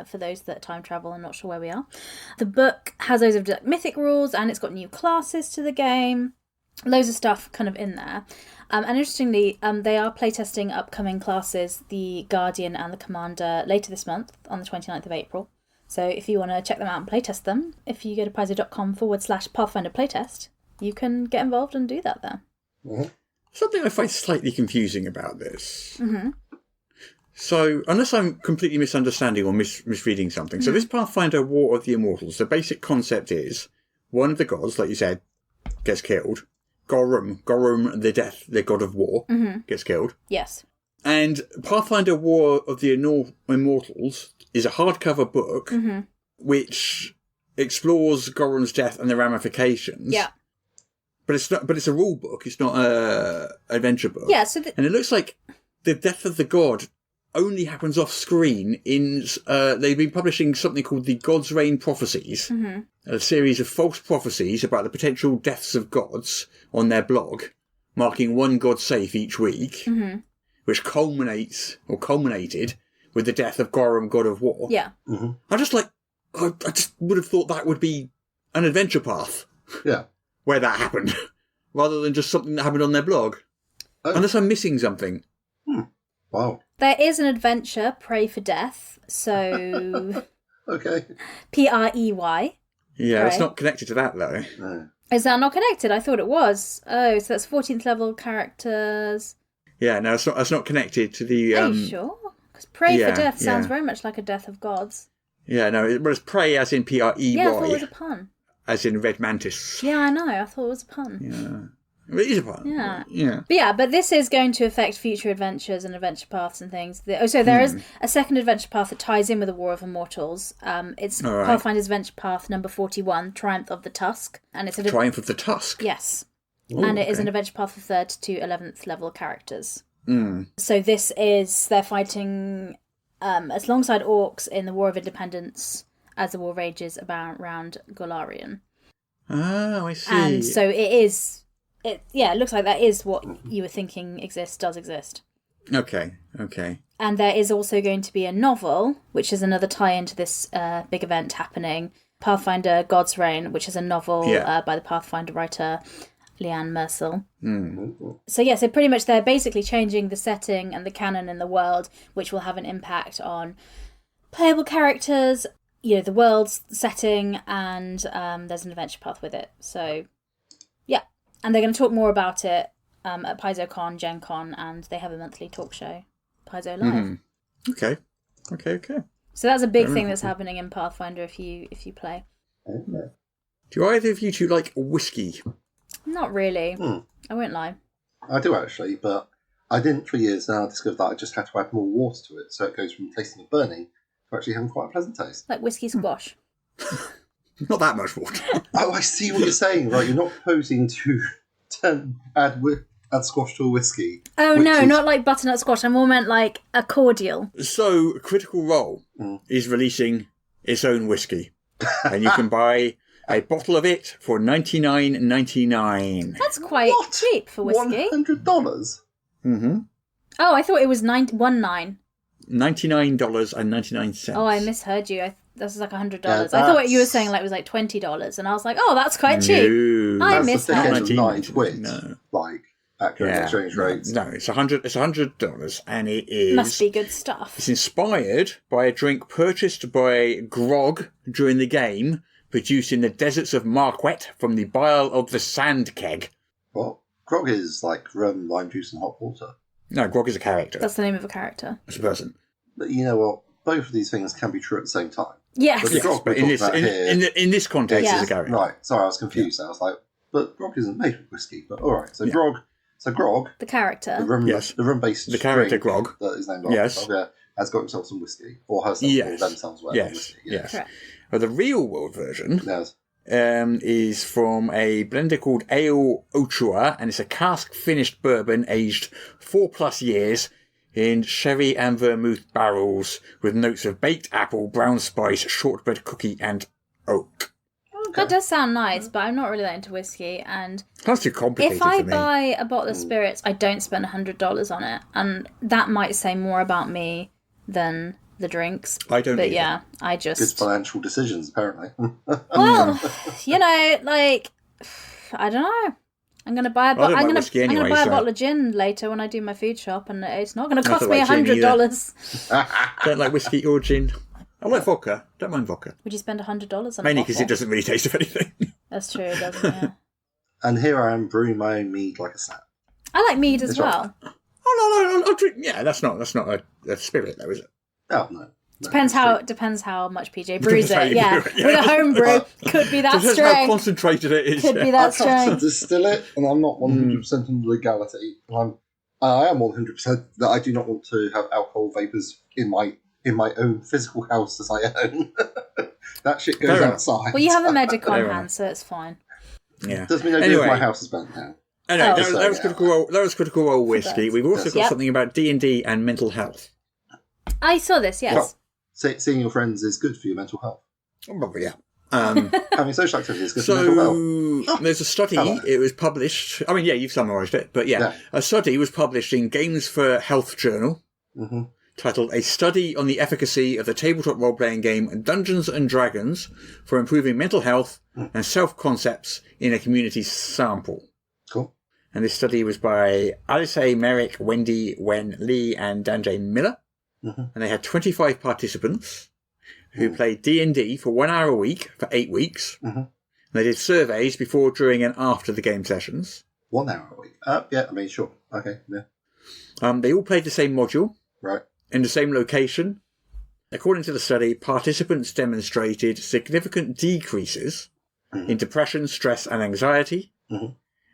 [SPEAKER 7] For those that time travel and not sure where we are. The book has loads of mythic rules and it's got new classes to the game. Loads of stuff kind of in there. And interestingly, they are playtesting upcoming classes, the Guardian and the Commander, later this month on the 29th of April. So if you want to check them out and playtest them, if you go to paizo.com/Pathfinder playtest, you can get involved and do that there.
[SPEAKER 6] Mm-hmm.
[SPEAKER 5] Something I find slightly confusing about this. Mm-hmm. So, unless I'm completely misunderstanding or misreading something, so this Pathfinder War of the Immortals, the basic concept is one of the gods, like you said, gets killed. Gorum, the god of war, gets killed.
[SPEAKER 7] Yes.
[SPEAKER 5] And Pathfinder War of the Immortals is a hardcover book which explores Gorum's death and the ramifications.
[SPEAKER 7] Yeah.
[SPEAKER 5] But it's a rule book. It's not an adventure book.
[SPEAKER 7] Yeah. So
[SPEAKER 5] and it looks like the death of the god only happens off screen in they've been publishing something called the God's Reign Prophecies, a series of false prophecies about the potential deaths of gods on their blog, marking one god safe each week, which culminated with the death of Gorum, god of war.
[SPEAKER 7] Yeah.
[SPEAKER 5] I just would have thought that would be an adventure path.
[SPEAKER 6] Yeah.
[SPEAKER 5] where that happened, rather than just something that happened on their blog.
[SPEAKER 6] Oh.
[SPEAKER 5] Unless I'm missing something.
[SPEAKER 6] Wow.
[SPEAKER 7] There is an adventure, Pray for Death. So
[SPEAKER 6] Okay.
[SPEAKER 7] Prey.
[SPEAKER 5] Yeah, it's
[SPEAKER 7] Right.
[SPEAKER 5] not connected to that, though.
[SPEAKER 6] No.
[SPEAKER 7] Is that not connected? I thought it was. Oh, so that's 14th level characters.
[SPEAKER 5] Yeah, no, it's not connected to the...
[SPEAKER 7] Are you sure? Because Pray
[SPEAKER 5] yeah,
[SPEAKER 7] for Death sounds
[SPEAKER 5] yeah.
[SPEAKER 7] very much like a death of gods.
[SPEAKER 5] Yeah, no, it's Prey as in P-R-E-Y,
[SPEAKER 7] Yeah, I thought it was a pun.
[SPEAKER 5] as in Red Mantis.
[SPEAKER 7] Yeah, I know. I thought it was a pun.
[SPEAKER 5] Yeah. It is a pun.
[SPEAKER 7] Yeah.
[SPEAKER 5] Yeah.
[SPEAKER 7] But this is going to affect future adventures and adventure paths and things. So there is a second adventure path that ties in with the War of Immortals. It's
[SPEAKER 5] All right.
[SPEAKER 7] Pathfinder's Adventure Path number 41, Triumph of the Tusk. And it's
[SPEAKER 5] Triumph of the Tusk.
[SPEAKER 7] Yes.
[SPEAKER 5] Ooh,
[SPEAKER 7] and it is
[SPEAKER 5] okay.
[SPEAKER 7] an adventure path for 3rd to 11th level characters. So this is, they're fighting alongside orcs in the War of Independence as the war rages around Golarion.
[SPEAKER 5] Oh, I see.
[SPEAKER 7] And so it looks like that is what you were thinking does exist.
[SPEAKER 5] Okay.
[SPEAKER 7] And there is also going to be a novel, which is another tie into this big event happening, Pathfinder God's Reign, which is a novel by the Pathfinder writer Leanne Mercil. So pretty much they're basically changing the setting and the canon in the world, which will have an impact on playable characters, the world's setting, and there's an adventure path with it. So, yeah. And they're going to talk more about it at PaizoCon, Gen Con, and they have a monthly talk show, Paizo Live.
[SPEAKER 5] Okay.
[SPEAKER 7] So that's a big thing that's happening in Pathfinder if you play.
[SPEAKER 5] Do either of you two like whiskey?
[SPEAKER 7] Not really. I won't lie.
[SPEAKER 6] I do actually, but I didn't for years. Now I discovered that I just had to add more water to it, so it goes from tasting of burning to actually having quite a pleasant taste.
[SPEAKER 7] Like whiskey squash.
[SPEAKER 5] Not that much water.
[SPEAKER 6] Oh, I see what you're saying. Right, you're not proposing to add squash to a whiskey.
[SPEAKER 7] Oh
[SPEAKER 6] which
[SPEAKER 7] no,
[SPEAKER 6] is-
[SPEAKER 7] not like butternut squash. I more meant like a cordial.
[SPEAKER 5] So, Critical Role is releasing its own whiskey, and you can buy a bottle of it for $99.99.
[SPEAKER 7] That's quite
[SPEAKER 6] What?
[SPEAKER 7] cheap for whiskey.
[SPEAKER 6] $100.
[SPEAKER 7] Oh, I thought it was 19.
[SPEAKER 5] $99.99.
[SPEAKER 7] Oh, I misheard you. This is like $100.
[SPEAKER 6] Yeah,
[SPEAKER 7] I thought what you were
[SPEAKER 6] that's-
[SPEAKER 7] saying like it was like $20, and I was like, oh, that's quite cheap.
[SPEAKER 5] No.
[SPEAKER 7] I
[SPEAKER 6] That's the
[SPEAKER 7] misheard.
[SPEAKER 6] thick end of 9
[SPEAKER 5] $19.99.
[SPEAKER 6] quid.
[SPEAKER 5] No.
[SPEAKER 6] Like accurate exchange rates.
[SPEAKER 5] No, it's $100, and it is.
[SPEAKER 7] Must be good stuff.
[SPEAKER 5] It's inspired by a drink purchased by Grog during the game, produced in the deserts of Marquette from the bile of the Sand Keg.
[SPEAKER 6] What? Grog is like rum, lime juice, and hot water.
[SPEAKER 5] No, Grog is a character.
[SPEAKER 7] That's the name of a character.
[SPEAKER 5] It's a person.
[SPEAKER 6] But you know what? Both of these things can be true at the same time.
[SPEAKER 7] Yes.
[SPEAKER 6] But
[SPEAKER 5] Yes,
[SPEAKER 6] Grog
[SPEAKER 5] but
[SPEAKER 6] we're
[SPEAKER 5] in this,
[SPEAKER 6] talking about here-
[SPEAKER 5] in this context,
[SPEAKER 7] Yeah.
[SPEAKER 5] it's a character.
[SPEAKER 6] Right, sorry, I was confused. I was like, but Grog isn't made with whiskey. But all right, so Grog,
[SPEAKER 7] The
[SPEAKER 6] the
[SPEAKER 7] character.
[SPEAKER 6] rum,
[SPEAKER 5] Yes.
[SPEAKER 6] the rum-based
[SPEAKER 5] The character
[SPEAKER 6] drink
[SPEAKER 5] Grog.
[SPEAKER 6] that is named after
[SPEAKER 5] Yes.
[SPEAKER 6] Grog, has got himself some whiskey, or herself,
[SPEAKER 5] Yes.
[SPEAKER 6] or themselves, whatever.
[SPEAKER 5] Yes.
[SPEAKER 6] Whiskey,
[SPEAKER 5] Yes.
[SPEAKER 7] Correct.
[SPEAKER 5] Well, the real world version
[SPEAKER 6] Yes.
[SPEAKER 5] is from a blender called Ale Ochoa, and it's a cask-finished bourbon aged 4+ years in sherry and vermouth barrels with notes of baked apple, brown spice, shortbread cookie, and oak.
[SPEAKER 7] That does sound nice, but I'm not really that into whiskey. And
[SPEAKER 5] That's too complicated
[SPEAKER 7] if I
[SPEAKER 5] for me.
[SPEAKER 7] buy a bottle of spirits, I don't spend $100 on it, and that might say more about me than the drinks.
[SPEAKER 5] I don't
[SPEAKER 7] But
[SPEAKER 5] either.
[SPEAKER 7] yeah, I
[SPEAKER 6] Good
[SPEAKER 7] just
[SPEAKER 6] financial decisions, apparently.
[SPEAKER 7] well, like I don't know. I'm gonna buy a
[SPEAKER 5] I don't like
[SPEAKER 7] I'm
[SPEAKER 5] whiskey
[SPEAKER 7] gonna
[SPEAKER 5] anyway,
[SPEAKER 7] buy a
[SPEAKER 5] so-
[SPEAKER 7] bottle of gin later when I do my food shop, and it's not gonna
[SPEAKER 5] I
[SPEAKER 7] cost
[SPEAKER 5] don't
[SPEAKER 7] me
[SPEAKER 5] like gin either.
[SPEAKER 7] $100.
[SPEAKER 5] Don't like whiskey or gin. I like vodka. Don't mind vodka.
[SPEAKER 7] Would you spend $100 on
[SPEAKER 5] Mainly
[SPEAKER 7] a
[SPEAKER 5] because
[SPEAKER 7] bottle?
[SPEAKER 5] it doesn't really taste of anything.
[SPEAKER 7] That's true, it doesn't. Yeah.
[SPEAKER 6] And here I am brewing my own mead like a sap.
[SPEAKER 7] I like mead as
[SPEAKER 6] That's right.
[SPEAKER 7] well.
[SPEAKER 5] Oh, no, I'll drink. Yeah, that's not a spirit, though, is it?
[SPEAKER 6] Oh, no.
[SPEAKER 7] Depends how much PJ brews
[SPEAKER 5] Depends how
[SPEAKER 7] it.
[SPEAKER 5] you
[SPEAKER 7] Yeah,
[SPEAKER 5] brew it, yeah.
[SPEAKER 7] with a home brew, could be that
[SPEAKER 5] Depends how
[SPEAKER 7] strong.
[SPEAKER 5] concentrated it is.
[SPEAKER 7] Could be
[SPEAKER 6] I
[SPEAKER 7] that
[SPEAKER 6] tried to
[SPEAKER 7] strong.
[SPEAKER 6] distill it, and I'm not 100% on legality. I am 100% that I do not want to have alcohol vapours in my own physical house as I own. That shit goes
[SPEAKER 5] Fair enough.
[SPEAKER 6] outside.
[SPEAKER 7] Well, you have a medic on
[SPEAKER 5] Fair
[SPEAKER 7] hand,
[SPEAKER 5] enough.
[SPEAKER 7] so it's fine.
[SPEAKER 5] Yeah.
[SPEAKER 6] Does me no good
[SPEAKER 5] Anyway.
[SPEAKER 6] if my house is burnt down.
[SPEAKER 5] Anyway,
[SPEAKER 7] Oh.
[SPEAKER 5] that was critical role. That was critical role whiskey.
[SPEAKER 7] does.
[SPEAKER 5] We've also got
[SPEAKER 7] Yep.
[SPEAKER 5] something about D&D and mental health.
[SPEAKER 7] I saw this, yes.
[SPEAKER 6] Well, seeing your friends is good for your mental health.
[SPEAKER 5] Oh, yeah.
[SPEAKER 6] Having social activity is good for mental health.
[SPEAKER 5] So there's a study.
[SPEAKER 6] Hello.
[SPEAKER 5] It was published. I mean, yeah, you've summarised it, but yeah,
[SPEAKER 6] Yeah.
[SPEAKER 5] a study was published in Games for Health Journal.
[SPEAKER 6] Mm-hmm.
[SPEAKER 5] titled A Study on the Efficacy of the Tabletop Role-Playing Game Dungeons & Dragons for Improving Mental Health and Self-Concepts in a Community Sample.
[SPEAKER 6] Cool.
[SPEAKER 5] And this study was by Alice A. Merrick, Wendy Wen Lee, and Danjay Miller. Mm-hmm. And they had 25 participants who played D&D for 1 hour a week for 8 weeks. Mm-hmm. And they did surveys before, during, and after the game sessions.
[SPEAKER 6] 1 hour a week? Yeah, I mean, sure. Okay, yeah.
[SPEAKER 5] They all played the same module.
[SPEAKER 6] Right.
[SPEAKER 5] In the same location. According to the study, participants demonstrated significant decreases in depression, stress, and anxiety,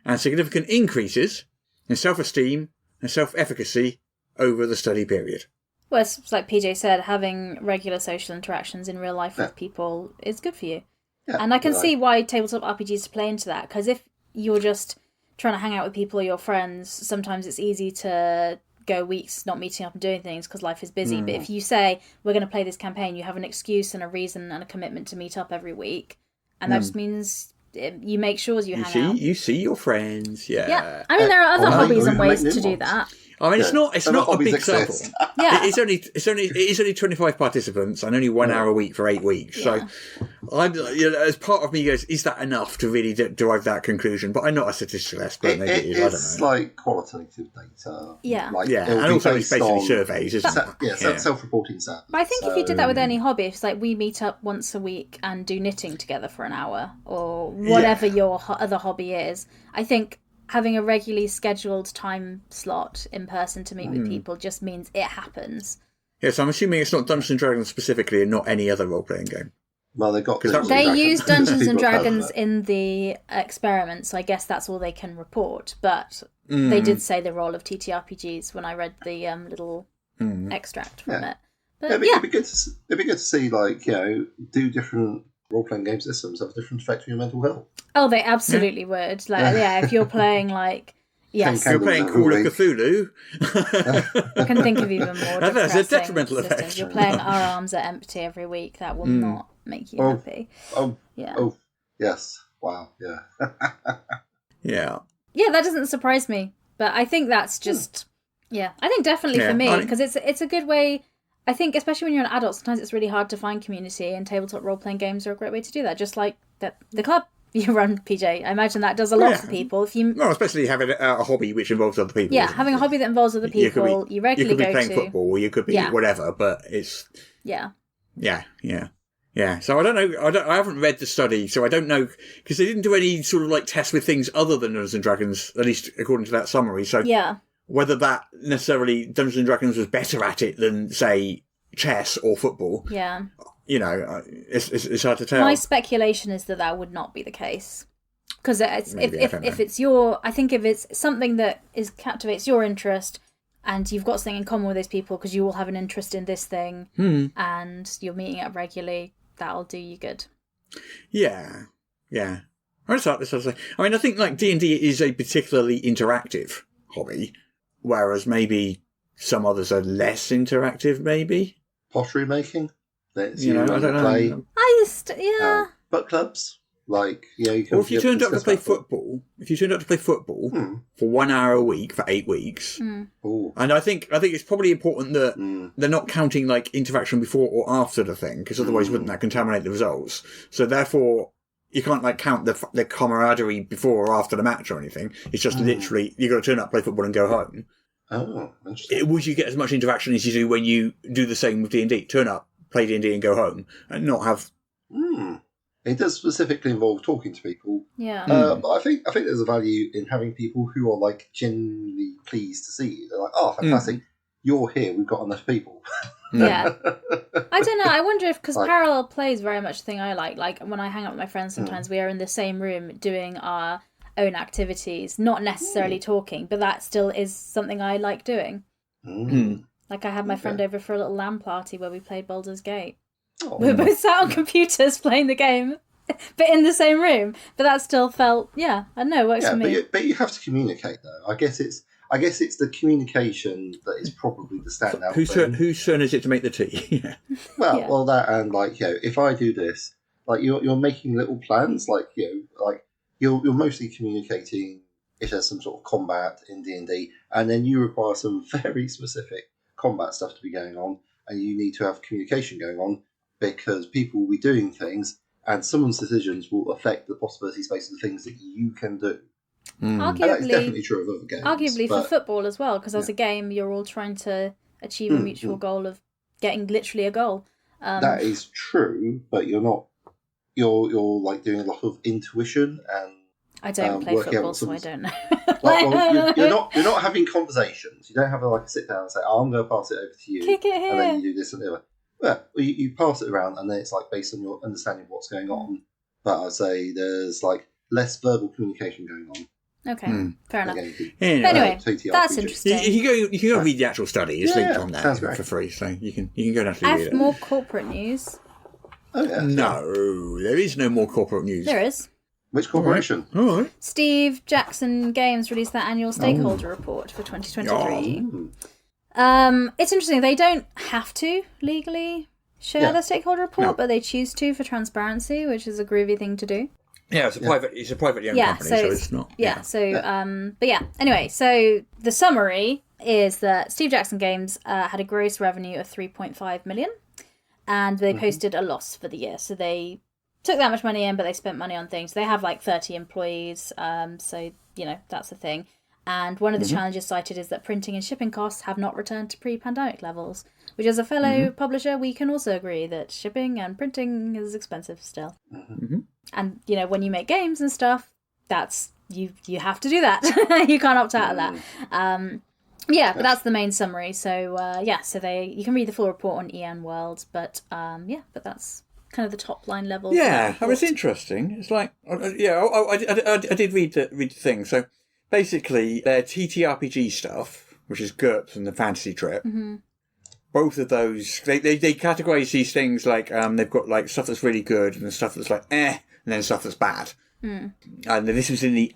[SPEAKER 5] and significant increases in self-esteem and self-efficacy over the study period.
[SPEAKER 7] Well, it's like PJ said, having regular social interactions in real life with people is good for you. Yeah, and I can see why tabletop RPGs play into that, because if you're just trying to hang out with people or your friends, sometimes it's easy to go weeks not meeting up and doing things because life is busy. But if you say, we're going to play this campaign, you have an excuse and a reason and a commitment to meet up every week. And that just means you make sure you hang out.
[SPEAKER 5] You see your friends, yeah.
[SPEAKER 7] I mean, there are other hobbies and ways to do that.
[SPEAKER 5] I mean, it's not a big sample.
[SPEAKER 7] Yeah.
[SPEAKER 5] It is only 25 participants and only 1 hour a week for 8 weeks. Yeah. So, as part of me goes, is that enough to really derive that conclusion? But I'm not a statistical expert. Maybe it is. I don't know.
[SPEAKER 6] It's like qualitative data.
[SPEAKER 7] Yeah.
[SPEAKER 5] And also it's basically surveys, isn't it?
[SPEAKER 6] Self-reporting samples.
[SPEAKER 7] But I think if you did that with any hobby, it's like we meet up once a week and do knitting together for an hour or whatever your other hobby is. I think having a regularly scheduled time slot in person to meet with people just means it happens.
[SPEAKER 5] Yes, I'm assuming it's not Dungeons & Dragons specifically and not any other role-playing game.
[SPEAKER 6] Well,
[SPEAKER 7] they use Dungeons & Dragons in the experiment, so I guess that's all they can report. But they did say the role of TTRPGs when I read the little extract from it. But,
[SPEAKER 6] it'd be good to see, do different role-playing game systems have a different effect on your mental health.
[SPEAKER 7] Oh, they absolutely would. If you're playing yes,
[SPEAKER 5] you're playing Call of Cthulhu.
[SPEAKER 7] I can think of even more.
[SPEAKER 5] That's a detrimental effect.
[SPEAKER 7] You're playing Our Arms Are Empty every week. That will not make you happy.
[SPEAKER 6] Yes. Wow. Yeah.
[SPEAKER 5] Yeah.
[SPEAKER 7] Yeah, that doesn't surprise me, but I think that's just. I think definitely for me because it's a good way. I think, especially when you're an adult, sometimes it's really hard to find community, and tabletop role-playing games are a great way to do that. Just like the club you run, PJ. I imagine that does a lot for people.
[SPEAKER 5] Especially having a hobby which involves other people.
[SPEAKER 7] Yeah, having a hobby that involves other people, you regularly go to.
[SPEAKER 5] You could be playing football, or you could be whatever, but it's.
[SPEAKER 7] Yeah.
[SPEAKER 5] Yeah. So I don't know. I haven't read the study, so I don't know because they didn't do any sort of tests with things other than Dungeons and Dragons, at least according to that summary. So whether that necessarily Dungeons and Dragons was better at it than, say, chess or football. Yeah. It's hard to tell.
[SPEAKER 7] My speculation is that would not be the case. Because if it's if it's something that captivates your interest and you've got something in common with those people because you all have an interest in this thing and you're meeting up regularly, that'll do you good.
[SPEAKER 5] Yeah. I mean, I think D&D is a particularly interactive hobby, whereas maybe some others are less interactive, maybe.
[SPEAKER 6] Pottery making.
[SPEAKER 5] I don't know.
[SPEAKER 6] Book clubs.
[SPEAKER 5] Or if you turned up to play football, for 1 hour a week for 8 weeks, and I think it's probably important that they're not counting interaction before or after the thing, because otherwise wouldn't that contaminate the results? So therefore, you can't count the camaraderie before or after the match or anything. It's just literally you got to turn up, play football, and go home.
[SPEAKER 6] Oh, interesting.
[SPEAKER 5] Would you get as much interaction as you do when you do the same with D&D? Turn up, play D&D, and go home, and not have.
[SPEAKER 6] It does specifically involve talking to people.
[SPEAKER 7] Yeah.
[SPEAKER 6] But I think there's a value in having people who are genuinely pleased to see you. They're like, oh, fantastic, you're here. We've got enough people.
[SPEAKER 7] Yeah. I don't know. I wonder if because parallel play is very much the thing I like. Like when I hang out with my friends, sometimes we are in the same room doing our own activities, not necessarily talking, but that still is something I like doing. Like I had my friend over for a little LAN party where we played Baldur's Gate. We were both sat on computers playing the game, but in the same room. But that still felt, I don't know, works for me.
[SPEAKER 6] But you have to communicate though. I guess it's the communication that is probably the standout.
[SPEAKER 5] Whose turn is it to make the tea?
[SPEAKER 6] Well, that and if I do this, you're making little plans, you're mostly communicating if there's some sort of combat in D&D, and then you require some very specific combat stuff to be going on, and you need to have communication going on, because people will be doing things, and someone's decisions will affect the possibility space of the things that you can do. And that is definitely true of other games.
[SPEAKER 7] Arguably for football as well, because as a game, you're all trying to achieve a mutual goal of getting literally a goal.
[SPEAKER 6] That is true, but you're not. You're like doing a lot of intuition and.
[SPEAKER 7] I don't play football, so I don't know.
[SPEAKER 6] You're not having conversations. You don't have a sit down and say, "Oh, I'm going to pass it over to you,"
[SPEAKER 7] Kick it here.
[SPEAKER 6] and then you do this and the other. But you pass it around, and then it's like based on your understanding of what's going on. But I'd say there's like less verbal communication going on.
[SPEAKER 7] Okay, fair enough.
[SPEAKER 5] Anyway,
[SPEAKER 7] that's interesting.
[SPEAKER 5] You can go read the actual study. It's linked on there
[SPEAKER 6] for
[SPEAKER 5] free, so you can go down to
[SPEAKER 7] I
[SPEAKER 5] read
[SPEAKER 7] have
[SPEAKER 5] it.
[SPEAKER 7] more corporate news.
[SPEAKER 6] Oh, yeah.
[SPEAKER 5] No, there is no more corporate news.
[SPEAKER 7] There is.
[SPEAKER 6] Which corporation?
[SPEAKER 5] All right.
[SPEAKER 7] Steve Jackson Games released their annual stakeholder report for 2023. It's interesting. They don't have to legally share their stakeholder report, but they choose to for transparency, which is a groovy thing to do.
[SPEAKER 5] Yeah, it's a privately owned company, so it's not.
[SPEAKER 7] But yeah. Anyway, so the summary is that Steve Jackson Games had a gross revenue of 3.5 million, and they posted a loss for the year. So they took that much money in, but they spent money on things. They have like 30 employees, so that's the thing. And one of the challenges cited is that printing and shipping costs have not returned to pre-pandemic levels, which as a fellow publisher, we can also agree that shipping and printing is expensive still. And, when you make games and stuff, that's, you have to do that. You can't opt out of that. But that's the main summary. So, you can read the full report on EN World, but that's kind of the top line level.
[SPEAKER 5] Yeah, it was interesting. It's like, I did read the thing. So basically, their TTRPG stuff, which is GURPS and the Fantasy Trip, both of those, they categorize these things like they've got like stuff that's really good and stuff that's like and then stuff that's bad. And this was in the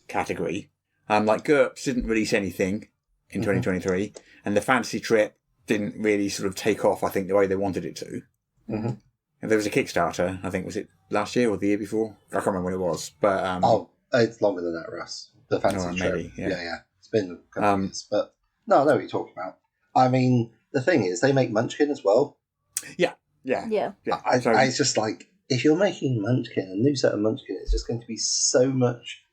[SPEAKER 5] category. Like GURPS didn't release anything in 2023, and the Fantasy Trip didn't really sort of take off, I think, the way they wanted it to. And there was a Kickstarter, I think, was it last year or the year before? I can't remember when it was. But
[SPEAKER 6] it's longer than that, Russ. The Fantasy Trip.
[SPEAKER 5] Maybe, yeah. It's
[SPEAKER 6] been a couple of years. But no, I know what you're talking about. I mean, the thing is, they make Munchkin as well.
[SPEAKER 5] Yeah.
[SPEAKER 6] It's just like, if you're making Munchkin, a new set of Munchkin, it's just going to be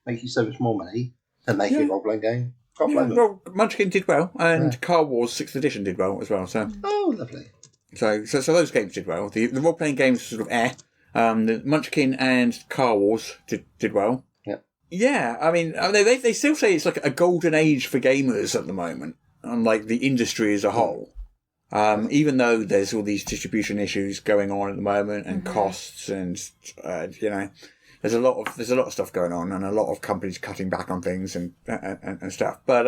[SPEAKER 6] make you so much more money than making a role-playing game.
[SPEAKER 5] Well, Munchkin did well, and Car Wars 6th edition did well as well. So.
[SPEAKER 6] Oh, lovely.
[SPEAKER 5] So those games did well. The role-playing games sort of the Munchkin and Car Wars did well. Yeah, I mean, they still say it's like a golden age for gamers at the moment, on like the industry as a whole. Even though there's all these distribution issues going on at the moment and costs and there's a lot of stuff going on and a lot of companies cutting back on things and stuff. But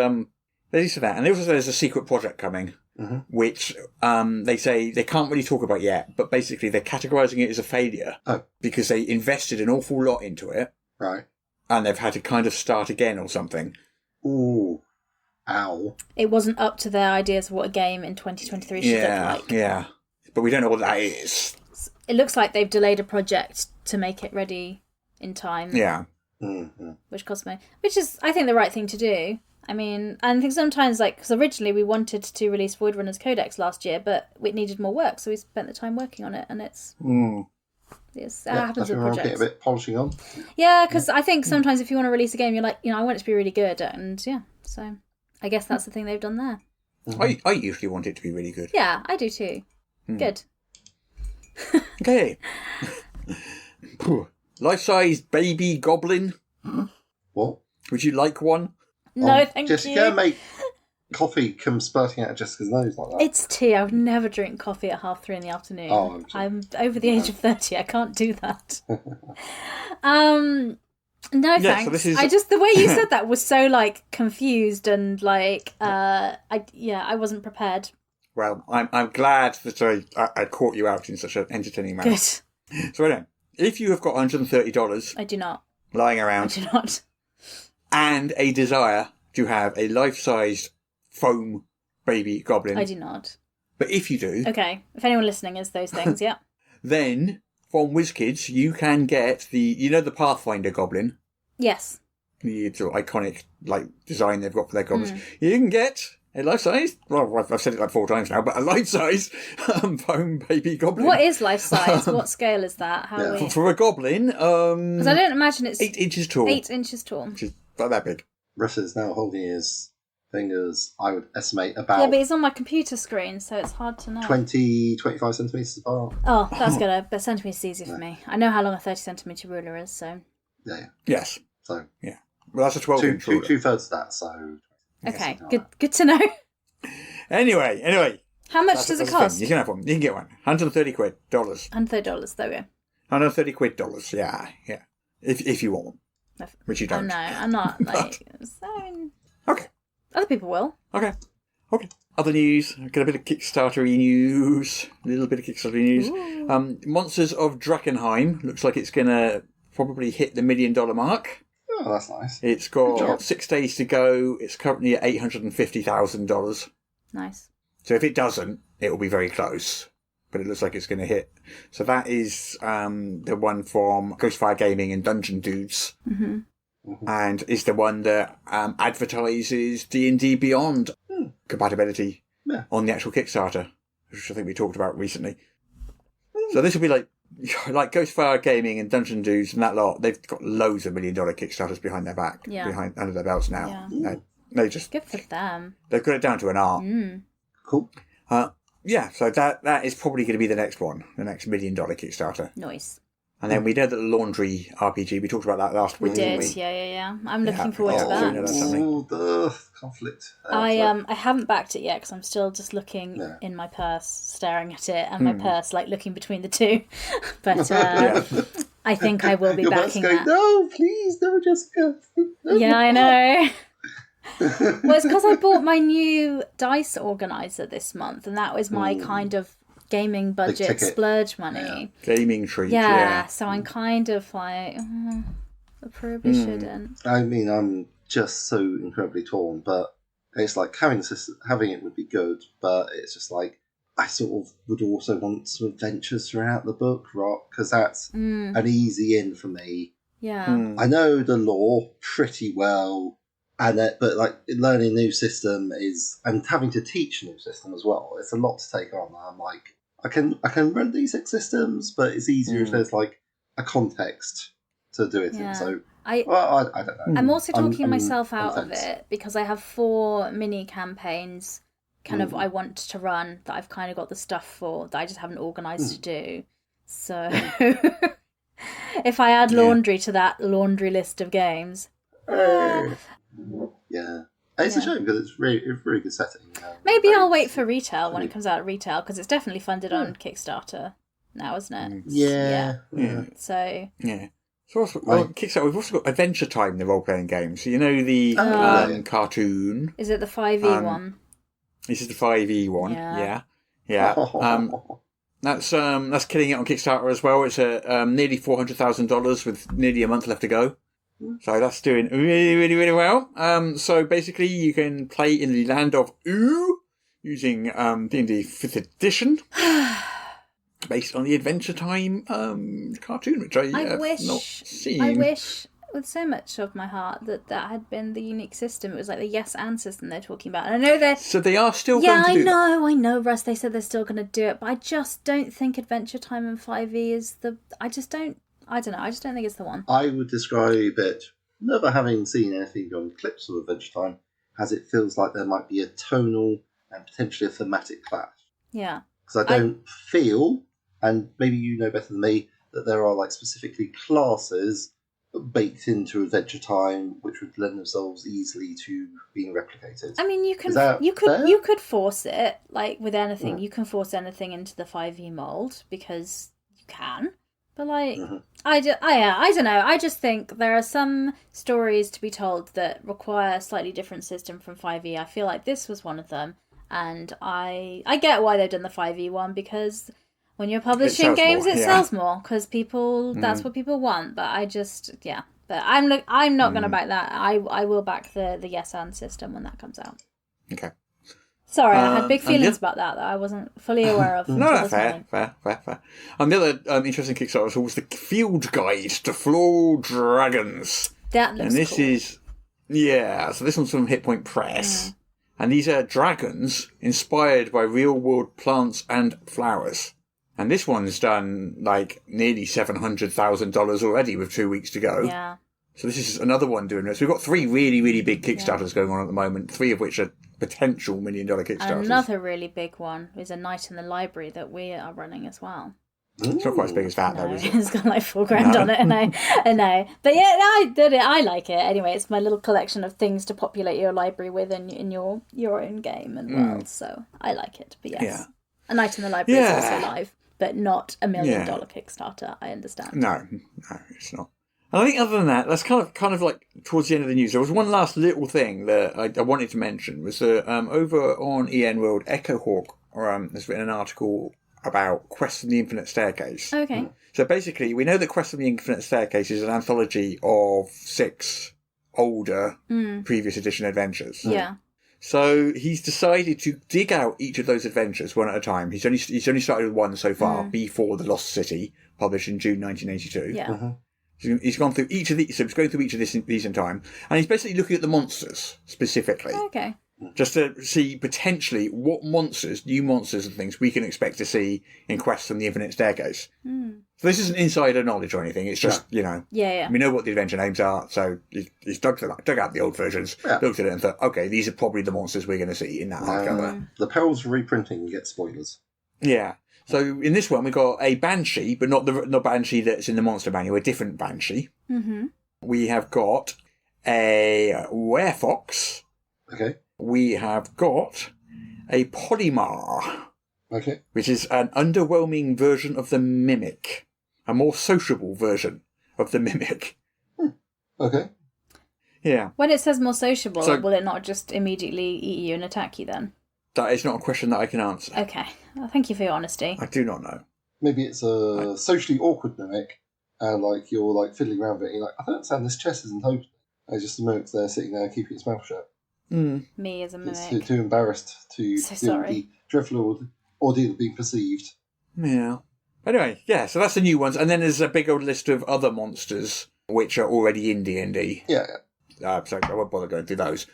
[SPEAKER 5] there's that, and also there's a secret project coming, which they say they can't really talk about yet. But basically, they're categorizing it as a failure because they invested an awful lot into it,
[SPEAKER 6] right?
[SPEAKER 5] And they've had to kind of start again or something.
[SPEAKER 6] Ooh. Ow.
[SPEAKER 7] It wasn't up to their ideas of what a game in 2023 should look like.
[SPEAKER 5] Yeah. But we don't know what that is.
[SPEAKER 7] It looks like they've delayed a project to make it ready in time.
[SPEAKER 5] Yeah.
[SPEAKER 7] Which cost money. Which is, I think, the right thing to do. I mean, and I think sometimes, because originally we wanted to release Void Runners Codex last year, but it needed more work, so we spent the time working on it, and it's... Yes, that happens with projects.
[SPEAKER 6] Get a bit polishing on.
[SPEAKER 7] Yeah, because I think sometimes if you want to release a game, you're like, I want it to be really good, and so I guess that's the thing they've done there.
[SPEAKER 5] I usually want it to be really good.
[SPEAKER 7] Yeah, I do too. Good.
[SPEAKER 5] Okay. Life-size baby goblin.
[SPEAKER 6] What?
[SPEAKER 5] Would you like one?
[SPEAKER 7] No, thank you.
[SPEAKER 6] Jessica, make coffee come spurting out of Jessica's nose like that.
[SPEAKER 7] It's tea. I would never drink coffee at 3:30 in the afternoon.
[SPEAKER 6] Oh,
[SPEAKER 7] I'm over the age of 30. I can't do that. No, thanks. So this is... the way you said that was so confused and I wasn't prepared.
[SPEAKER 5] Well, I'm glad that I caught you out in such an entertaining manner.
[SPEAKER 7] Good.
[SPEAKER 5] So anyway, if you have got $130,
[SPEAKER 7] I do not
[SPEAKER 5] lying around.
[SPEAKER 7] I do not.
[SPEAKER 5] And a desire to have a life-sized foam baby goblin.
[SPEAKER 7] I do not.
[SPEAKER 5] But if you do...
[SPEAKER 7] Okay, if anyone listening is those things, yeah.
[SPEAKER 5] Then, from WizKids, you can get the Pathfinder goblin.
[SPEAKER 7] Yes.
[SPEAKER 5] The sort of iconic design they've got for their goblins. You can get a life-size, well, I've said it like 4 times now, but a life-size foam baby goblin.
[SPEAKER 7] What is life size? What scale is that? How are we?
[SPEAKER 5] For a goblin,
[SPEAKER 7] Because I don't imagine it's
[SPEAKER 5] 8 inches tall.
[SPEAKER 7] 8 inches tall.
[SPEAKER 5] Which is about that big.
[SPEAKER 6] Russ is now holding his fingers, I would estimate, about
[SPEAKER 7] Yeah, but it's on my computer screen, so it's hard to know.
[SPEAKER 6] 20, 25 centimetres apart.
[SPEAKER 7] Oh, that's good. But centimetres is easier for me. I know how long a 30 centimetre ruler is, so.
[SPEAKER 6] Yeah.
[SPEAKER 5] Yes.
[SPEAKER 6] So,
[SPEAKER 5] yeah. Well, that's a 12-inch ruler.
[SPEAKER 6] 2/3 of that, so.
[SPEAKER 7] Okay, good to know.
[SPEAKER 5] Anyway.
[SPEAKER 7] How much does it cost?
[SPEAKER 5] You can have one. You can get one. $130 dollars.
[SPEAKER 7] $130, there we go.
[SPEAKER 5] $130 dollars. Yeah. If you want one, which you don't.
[SPEAKER 7] Oh no, I'm not so.
[SPEAKER 5] Okay.
[SPEAKER 7] Other people will.
[SPEAKER 5] Okay. Other news. I've got a bit of Kickstarter-y news. A little bit of Kickstarter-y news. Monsters of Drakkenheim looks like it's going to probably hit the $1 million mark.
[SPEAKER 6] Oh, that's nice.
[SPEAKER 5] It's got 6 days to go. It's currently at $850,000.
[SPEAKER 7] Nice.
[SPEAKER 5] So if it doesn't, it will be very close. But it looks like it's going to hit. So that is the one from Ghostfire Gaming and Dungeon Dudes.
[SPEAKER 7] Mm-hmm.
[SPEAKER 5] And is the one that advertises D&D Beyond compatibility on the actual Kickstarter, which I think we talked about recently. So this will be like Ghostfire Gaming and Dungeon Dudes and that lot. They've got loads of $1 million Kickstarters behind their back, under their belts now.
[SPEAKER 7] Yeah.
[SPEAKER 5] They just
[SPEAKER 7] good for them.
[SPEAKER 5] They've got it down to an art.
[SPEAKER 6] Cool.
[SPEAKER 5] So that is probably going to be the next one, the next $1 million Kickstarter.
[SPEAKER 7] Nice.
[SPEAKER 5] And then we know that the Laundry RPG, we talked about that last week.
[SPEAKER 7] We did,
[SPEAKER 5] didn't we?
[SPEAKER 7] yeah. I'm looking forward to that.
[SPEAKER 5] So we know that's something.
[SPEAKER 6] Oh, the conflict.
[SPEAKER 7] I haven't backed it yet because I'm still just looking in my purse, staring at it, and my purse like looking between the two. But I think I will be
[SPEAKER 6] Your
[SPEAKER 7] backing
[SPEAKER 6] going,
[SPEAKER 7] that.
[SPEAKER 6] No, please, no, Jessica.
[SPEAKER 7] Yeah, I know. Well, it's because I bought my new dice organizer this month, and that was my kind of gaming budget splurge money.
[SPEAKER 5] Gaming treat,
[SPEAKER 7] so I'm kind of like, I probably shouldn't.
[SPEAKER 6] I mean, I'm just so incredibly torn, but it's like having it would be good, but it's just like I sort of would also want some adventures throughout the book, right? Because that's an easy in for me.
[SPEAKER 7] Yeah.
[SPEAKER 6] I know the lore pretty well, but like learning a new system and having to teach a new system as well. It's a lot to take on. I'm like, I can run these 6 systems, but it's easier if there's like a context to do it in. So I don't know.
[SPEAKER 7] I'm also talking myself out of it because I have 4 mini campaigns I want to run that I've kind of got the stuff for that I just haven't organised to do. So if I add laundry to that laundry list of games.
[SPEAKER 6] Yeah. It's a shame because it's really good setting.
[SPEAKER 7] Maybe I'll wait for retail when it comes out at retail because it's definitely funded on Kickstarter now, isn't it?
[SPEAKER 6] Yeah.
[SPEAKER 7] So
[SPEAKER 5] also, Kickstarter, we've also got Adventure Time, the role-playing game. So you know the cartoon.
[SPEAKER 7] Is it the 5e one?
[SPEAKER 5] This is the 5e one. Yeah. That's killing it on Kickstarter as well. It's nearly $400,000 with nearly a month left to go. So that's doing really, really, really well. So basically you can play in the land of Ooh using D&D 5th edition based on the Adventure Time cartoon, which I have not seen.
[SPEAKER 7] I wish with so much of my heart that had been the unique system. It was like the yes and system they're talking about. And I know they're...
[SPEAKER 5] So they are still going to do that.
[SPEAKER 7] I know, Russ. They said they're still going to do it. But I just don't think Adventure Time and 5e is the... I don't know. I just don't think it's the one.
[SPEAKER 6] I would describe it, never having seen anything on clips of Adventure Time, as it feels like there might be a tonal and potentially a thematic clash.
[SPEAKER 7] Yeah.
[SPEAKER 6] Because I don't feel, and maybe you know better than me, that there are like specifically classes baked into Adventure Time which would lend themselves easily to being replicated.
[SPEAKER 7] I mean, you could force it like with anything. You can force anything into the 5e mold because you can. But like, I don't know. I just think there are some stories to be told that require a slightly different system from 5e. I feel like this was one of them, and I get why they've done the 5e one because when you're publishing games, it sells more because people that's what people want. But I just But I'm not going to back that. I will back the yes and system when that comes out.
[SPEAKER 5] Okay.
[SPEAKER 7] Sorry, I had big feelings about that I wasn't fully aware of.
[SPEAKER 5] No, fair. And the other interesting Kickstarter was the Field Guide to Floor Dragons.
[SPEAKER 7] That looks
[SPEAKER 5] And this
[SPEAKER 7] cool.
[SPEAKER 5] is, so this one's from Hit Point Press. And these are dragons inspired by real-world plants and flowers. And this one's done, like, nearly $700,000 already with 2 weeks to go.
[SPEAKER 7] Yeah.
[SPEAKER 5] So this is another one doing this. We've got 3 really, really big Kickstarters going on at the moment, 3 of which are potential $1 million Kickstarters.
[SPEAKER 7] Another really big one is A Night in the Library that we are running as well.
[SPEAKER 5] It's not quite as big as that, though, is it?
[SPEAKER 7] It's got like $4,000 on it, I know. But yeah, I did it. I like it. Anyway, it's my little collection of things to populate your library with in your own game and world. So I like it. But yes, A Night in the Library is also live, but not $1 million Kickstarter. I understand.
[SPEAKER 5] No, it's not. And I think other than that, that's kind of like towards the end of the news. There was one last little thing that I wanted to mention was that over on EN World, Echo Hawk has written an article about Quest from the Infinite Staircase.
[SPEAKER 7] Okay.
[SPEAKER 5] So basically, we know that Quest from the Infinite Staircase is an anthology of 6 older previous edition adventures.
[SPEAKER 7] Yeah.
[SPEAKER 5] So he's decided to dig out each of those adventures one at a time. He's only started with one so far, B4 The Lost City, published in June 1982.
[SPEAKER 7] Yeah.
[SPEAKER 5] So he's gone through each of these. So he's going through each of these in time, and he's basically looking at the monsters specifically.
[SPEAKER 7] Okay.
[SPEAKER 5] Just to see potentially what new monsters and things we can expect to see in Quest from the Infinite Staircase. So this isn't insider knowledge or anything. It's just,
[SPEAKER 7] we know
[SPEAKER 5] what the adventure names are. So he's dug out the old versions, looked at it and thought, okay, these are probably the monsters we're going to see in that hardcover.
[SPEAKER 6] The perils of reprinting, you get spoilers.
[SPEAKER 5] Yeah. So in this one, we got a Banshee, but not the Banshee that's in the monster manual, a different Banshee. Mm-hmm. We have got a Werefox.
[SPEAKER 6] Okay.
[SPEAKER 5] We have got a Polymar.
[SPEAKER 6] Okay.
[SPEAKER 5] Which is an underwhelming version of the Mimic. A more sociable version of the Mimic.
[SPEAKER 6] Okay.
[SPEAKER 5] Yeah.
[SPEAKER 7] When it says more sociable, will it not just immediately eat you and attack you then?
[SPEAKER 5] That is not a question that I can answer.
[SPEAKER 7] Okay. Well, thank you for your honesty.
[SPEAKER 5] I do not know.
[SPEAKER 6] Maybe it's a socially awkward mimic, and you're fiddling around with it, and you're like, I don't understand, this chest isn't open. And just the mimic's there sitting there keeping its mouth shut.
[SPEAKER 7] Me as a mimic.
[SPEAKER 6] It's too embarrassed to deal with the dreadful ordeal of being perceived.
[SPEAKER 5] Yeah. Anyway, yeah, so that's the new ones. And then there's a big old list of other monsters which are already in D&D.
[SPEAKER 6] Yeah.
[SPEAKER 5] So I won't bother going through those.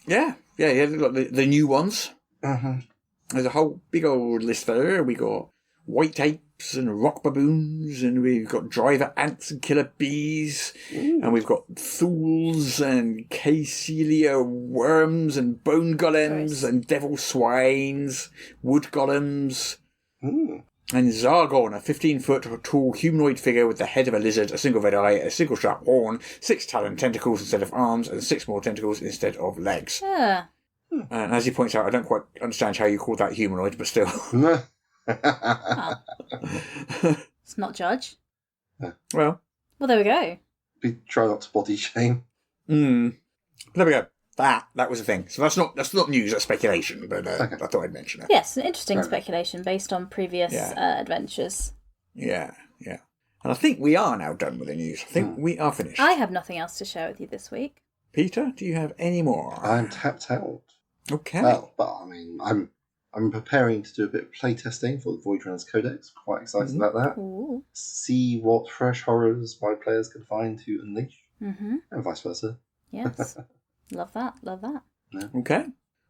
[SPEAKER 5] Yeah. We've got the new ones. There's a whole big old list there. We got white apes and rock baboons, and we've got driver ants and killer bees, and we've got thools and caecilia worms and bone golems and devil swines, wood golems, and Zargon, a 15-foot tall humanoid figure with the head of a lizard, a single red eye, a single sharp horn, 6 talon tentacles instead of arms, and 6 more tentacles instead of legs.
[SPEAKER 7] Yeah.
[SPEAKER 5] And as he points out, I don't quite understand how you call that humanoid, but still.
[SPEAKER 7] Let's not judge.
[SPEAKER 5] Well,
[SPEAKER 7] there we go.
[SPEAKER 6] Try not to body shame.
[SPEAKER 5] There we go. That was the thing. So that's not news, that's speculation, but I thought I'd mention it.
[SPEAKER 7] Yes, an interesting speculation based on previous adventures.
[SPEAKER 5] Yeah. And I think we are now done with the news. I think we are finished.
[SPEAKER 7] I have nothing else to share with you this week.
[SPEAKER 5] Peter, do you have any more?
[SPEAKER 6] I'm tapped out.
[SPEAKER 5] Okay.
[SPEAKER 6] Well, but I mean, I'm preparing to do a bit of playtesting for the Void Runners Codex. Quite excited about that.
[SPEAKER 7] Ooh.
[SPEAKER 6] See what fresh horrors my players can find to unleash, and vice versa.
[SPEAKER 7] Yes. Love that.
[SPEAKER 6] Yeah.
[SPEAKER 5] Okay.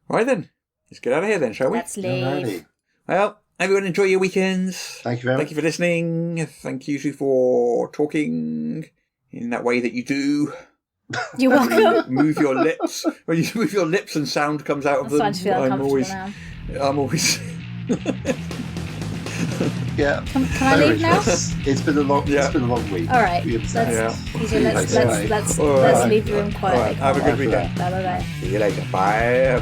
[SPEAKER 5] Right then. Let's get out of here then, shall we?
[SPEAKER 7] Let's leave.
[SPEAKER 6] Alrighty.
[SPEAKER 5] Well, everyone enjoy your weekends.
[SPEAKER 6] Thank you very much.
[SPEAKER 5] Thank you for listening. Thank you for talking in that way that you do.
[SPEAKER 7] You're welcome.
[SPEAKER 5] Move your lips. When you move your lips and sound comes out of them, I'm always.
[SPEAKER 6] Yeah.
[SPEAKER 7] Can I leave now?
[SPEAKER 6] It's been a long week.
[SPEAKER 7] All right. Let's leave the room quietly.
[SPEAKER 5] Right. Have a good weekend.
[SPEAKER 7] Bye.
[SPEAKER 5] See you later. Bye.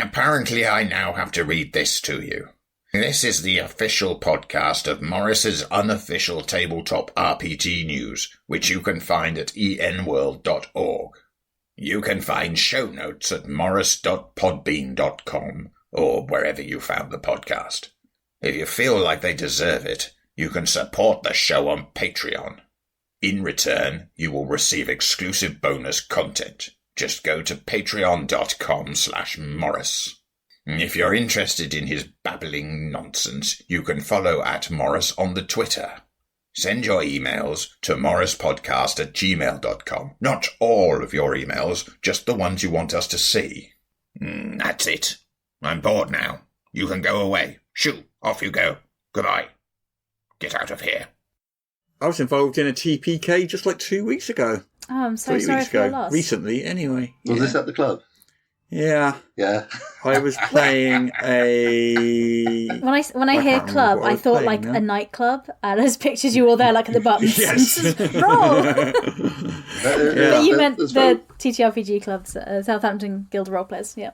[SPEAKER 3] Apparently I now have to read this to you. This is the official podcast of Morrus's unofficial tabletop RPG news, which you can find at enworld.org. You can find show notes at morrus.podbean.com or wherever you found the podcast. If you feel like they deserve it, you can support the show on Patreon. In return, you will receive exclusive bonus content. Just go to patreon.com/Morrus. If you're interested in his babbling nonsense, you can follow at Morrus on the Twitter. Send your emails to morruspodcast@gmail.com. Not all of your emails, just the ones you want us to see. That's it. I'm bored now. You can go away. Shoo, off you go. Goodbye. Get out of here.
[SPEAKER 5] I was involved in a TPK just like 2 weeks ago.
[SPEAKER 7] Oh, I'm so
[SPEAKER 5] 3
[SPEAKER 7] sorry
[SPEAKER 5] weeks
[SPEAKER 7] for your
[SPEAKER 5] ago.
[SPEAKER 7] loss.
[SPEAKER 5] Recently, anyway.
[SPEAKER 6] Was this at the club?
[SPEAKER 5] Yeah.
[SPEAKER 6] Yeah.
[SPEAKER 5] I was playing a...
[SPEAKER 7] When I hear
[SPEAKER 5] can't remember
[SPEAKER 7] club,
[SPEAKER 5] what I
[SPEAKER 7] I
[SPEAKER 5] was
[SPEAKER 7] thought
[SPEAKER 5] playing
[SPEAKER 7] like
[SPEAKER 5] now.
[SPEAKER 7] a nightclub, and I just pictured you all there like at the buttons.
[SPEAKER 5] Yes.
[SPEAKER 7] Roll! But you
[SPEAKER 6] Yeah,
[SPEAKER 7] meant
[SPEAKER 6] that's
[SPEAKER 7] the
[SPEAKER 6] right.
[SPEAKER 7] TTRPG clubs, Southampton Guild of Roleplayers, yeah.